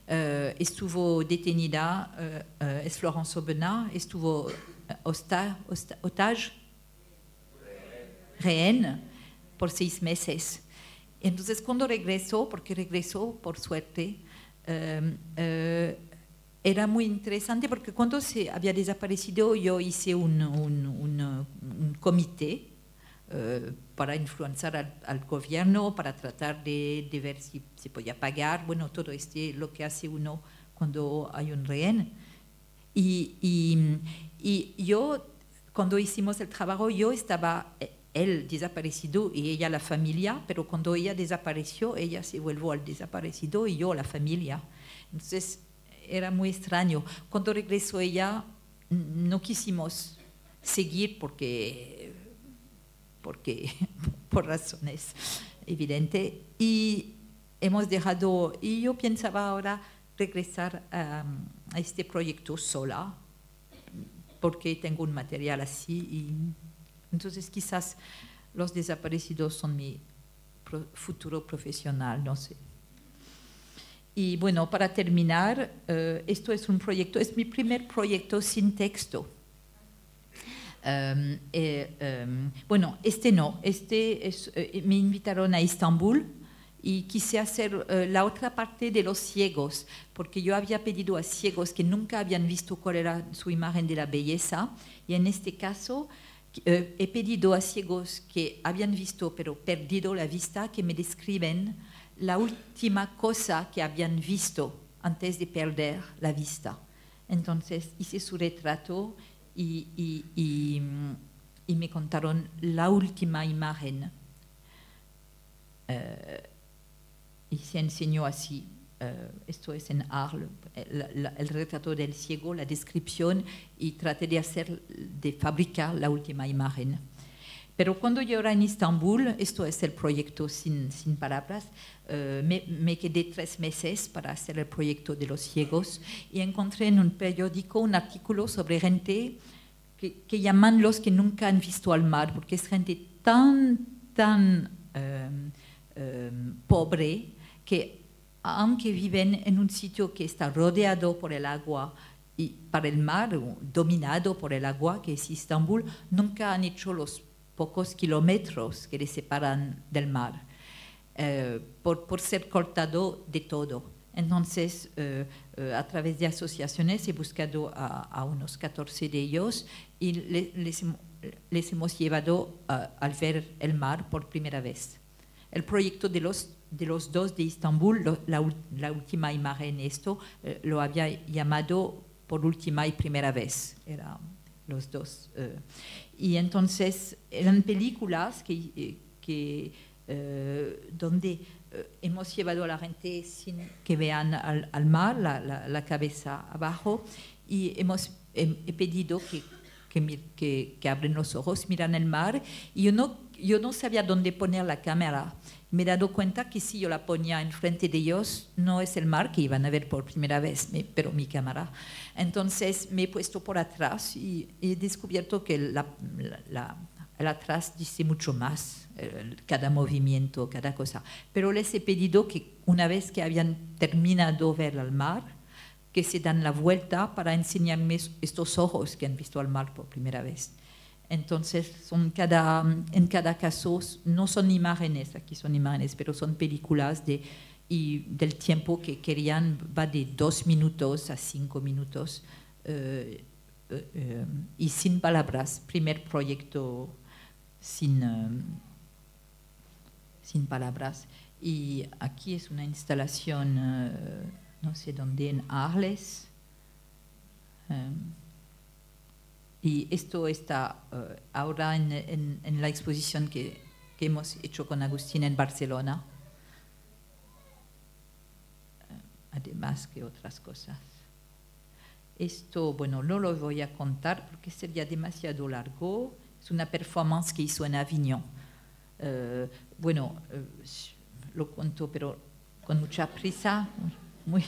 Estuvo detenida, es Florence Aubenas, estuvo rehén por 6 meses. Entonces cuando regresó, porque regresó por suerte, era muy interesante porque cuando se había desaparecido yo hice un comité para influenciar al gobierno, para tratar de ver si se podía pagar, bueno, todo lo que hace uno cuando hay un rehén. Y yo, cuando hicimos el trabajo, yo estaba, él desaparecido y ella la familia, pero cuando ella desapareció, ella se volvió al desaparecido y yo la familia. Entonces, era muy extraño. Cuando regresó ella, no quisimos seguir porque por razones evidentes, y hemos dejado, y yo pensaba ahora regresar a este proyecto sola, porque tengo un material así, y entonces quizás los desaparecidos son mi futuro profesional, no sé. Y bueno, para terminar, esto es un proyecto, es mi primer proyecto sin texto. Bueno, me invitaron a Estambul y quise hacer la otra parte de los ciegos, porque yo había pedido a ciegos que nunca habían visto cuál era su imagen de la belleza, y en este caso he pedido a ciegos que habían visto pero perdido la vista, que me describen la última cosa que habían visto antes de perder la vista. Entonces hice su retrato y me contaron la última imagen. Y se enseñó así. Esto es en Arles, el retrato del ciego, la descripción, y traté de fabricar la última imagen. Pero cuando yo era en Estambul, esto es el proyecto sin palabras, me quedé 3 meses para hacer el proyecto de los ciegos, y encontré en un periódico un artículo sobre gente que llaman los que nunca han visto al mar, porque es gente tan pobre que aunque viven en un sitio que está rodeado por el agua y para el mar, dominado por el agua, que es Estambul, nunca han hecho los pocos kilómetros que les separan del mar, por ser cortado de todo. Entonces, a través de asociaciones he buscado a unos 14 de ellos y les hemos llevado a ver el mar por primera vez. El proyecto de los dos de Estambul, la última imagen, esto lo había llamado por última y primera vez. Eran los dos. Y entonces eran películas donde hemos llevado a la gente sin que vean al mar, la cabeza abajo, y he pedido que abren los ojos, miran el mar, y yo no sabía dónde poner la cámara. Me he dado cuenta que si yo la ponía enfrente de ellos, no es el mar que iban a ver por primera vez, pero mi cámara. Entonces me he puesto por atrás y he descubierto que el atrás dice mucho más, cada movimiento, cada cosa. Pero les he pedido que una vez que habían terminado de ver al mar, que se dan la vuelta para enseñarme estos ojos que han visto al mar por primera vez. Entonces, en cada caso, no son imágenes, aquí son imágenes, pero son películas del tiempo que querían, va de 2 minutos a 5 minutos, y sin palabras, primer proyecto sin palabras. Y aquí es una instalación, no sé dónde, en Arles. Y esto está ahora en la exposición que hemos hecho con Agustín en Barcelona. más que otras cosas. Esto, bueno, no lo voy a contar porque sería demasiado largo. Es una performance que hizo en Avignon. Lo cuento, pero con mucha prisa. Me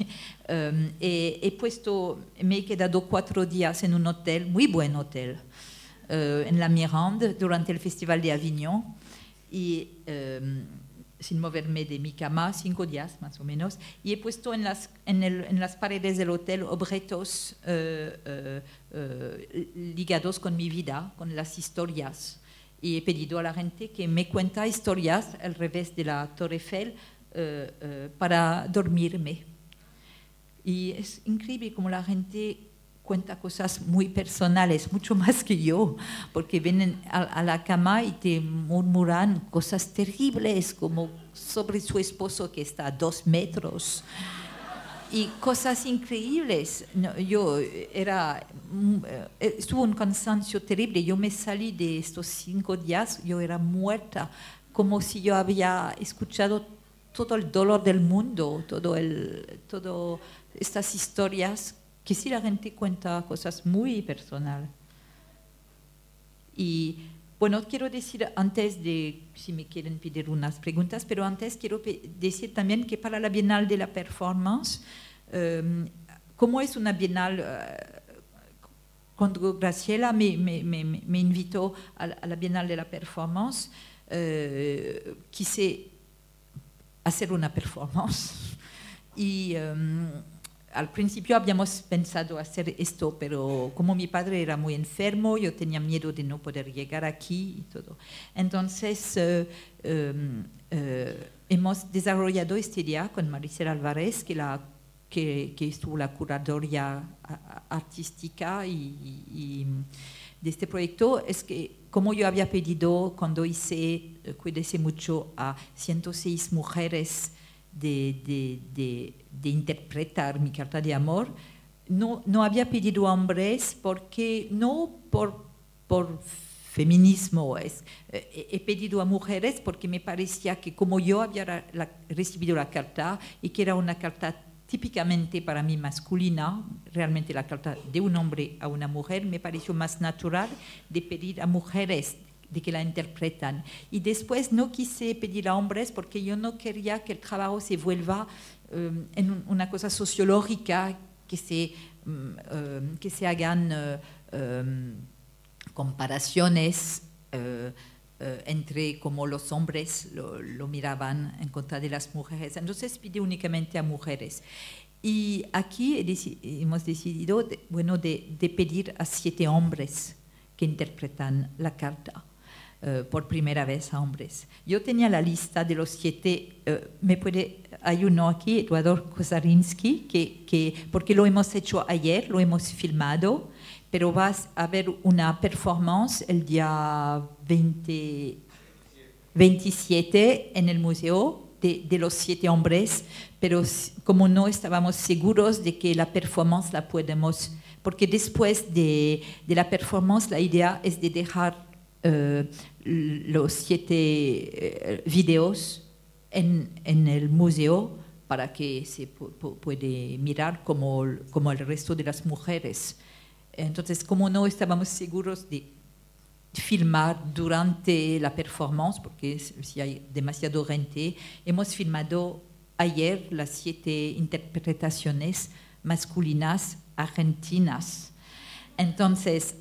he quedado 4 días en un hotel, muy buen hotel, en la Mirande, durante el Festival de Avignon. Y sin moverme de mi cama, 5 días más o menos, y he puesto en las paredes del hotel objetos ligados con mi vida, con las historias. Y he pedido a la gente que me cuenta historias al revés de la Torre Eiffel para dormirme. Y es increíble cómo la gente cuenta cosas muy personales, mucho más que yo, porque vienen a la cama y te murmuran cosas terribles, como sobre su esposo que está a 2 metros, y cosas increíbles. Estuvo un cansancio terrible. Yo me salí de estos 5 días, yo era muerta, como si yo había escuchado todo el dolor del mundo, todo estas historias, que sí la gente cuenta cosas muy personales. Y bueno, quiero decir antes de, si me quieren pedir unas preguntas, pero antes quiero decir también que para la Bienal de la Performance, como es una Bienal, cuando Graciela me invitó a la Bienal de la Performance, quise hacer una performance. Y al principio habíamos pensado hacer esto, pero como mi padre era muy enfermo, yo tenía miedo de no poder llegar aquí y todo. Entonces, hemos desarrollado esta idea con Maricela Álvarez, que estuvo la curadoria artística y de este proyecto. Es que, como yo había pedido cuando hice Cuídese mucho a 106 mujeres de interpretar mi carta de amor, no había pedido a hombres porque no por feminismo, he pedido a mujeres porque me parecía que como yo había recibido la carta y que era una carta típicamente para mí masculina, realmente la carta de un hombre a una mujer, me pareció más natural de pedir a mujeres de que la interpretan. Y después no quise pedir a hombres porque yo no quería que el trabajo se vuelva en una cosa sociológica, que se hagan comparaciones entre cómo los hombres lo miraban en contra de las mujeres. Entonces pide únicamente a mujeres. Y aquí hemos decidido de pedir a 7 hombres que interpretan la carta. Por primera vez a hombres. Yo tenía la lista de los 7, hay uno aquí, Eduardo Kozarinsky, porque lo hemos hecho ayer, lo hemos filmado, pero va a haber una performance el día 27 en el museo de los 7 hombres, pero como no estábamos seguros de que la performance la podemos, porque después de la performance la idea es de dejar los 7 videos en el museo para que se puede mirar como el resto de las mujeres. Entonces, como no estábamos seguros de filmar durante la performance, porque si hay demasiado gente, hemos filmado ayer las 7 interpretaciones masculinas argentinas. Entonces,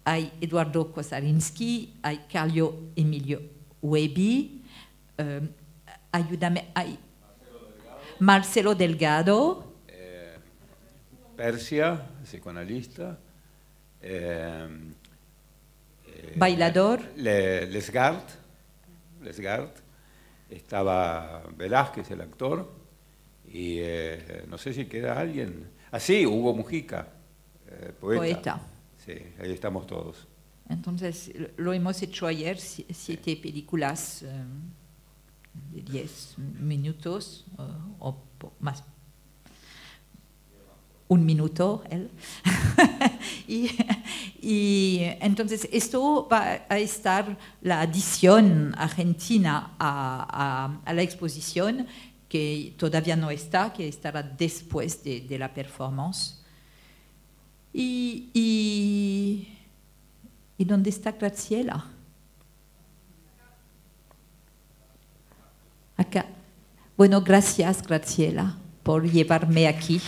hay Eduardo Kozarinsky, hay Carlo Emilio Webi, ayúdame, hay Marcelo Delgado. Persia, psicoanalista. Bailador. Lesgard. Estaba Velázquez, el actor. Y no sé si queda alguien. Ah, sí, Hugo Mujica, poeta. Sí, ahí estamos todos. Entonces, lo hemos hecho ayer, 7 películas de 10 minutos o más. 1 minuto, él. y entonces, esto va a estar la adición argentina a la exposición, que todavía no está, que estará después de la performance. ¿Y dónde está Graciela? Acá. Bueno, gracias, Graciela, por llevarme aquí.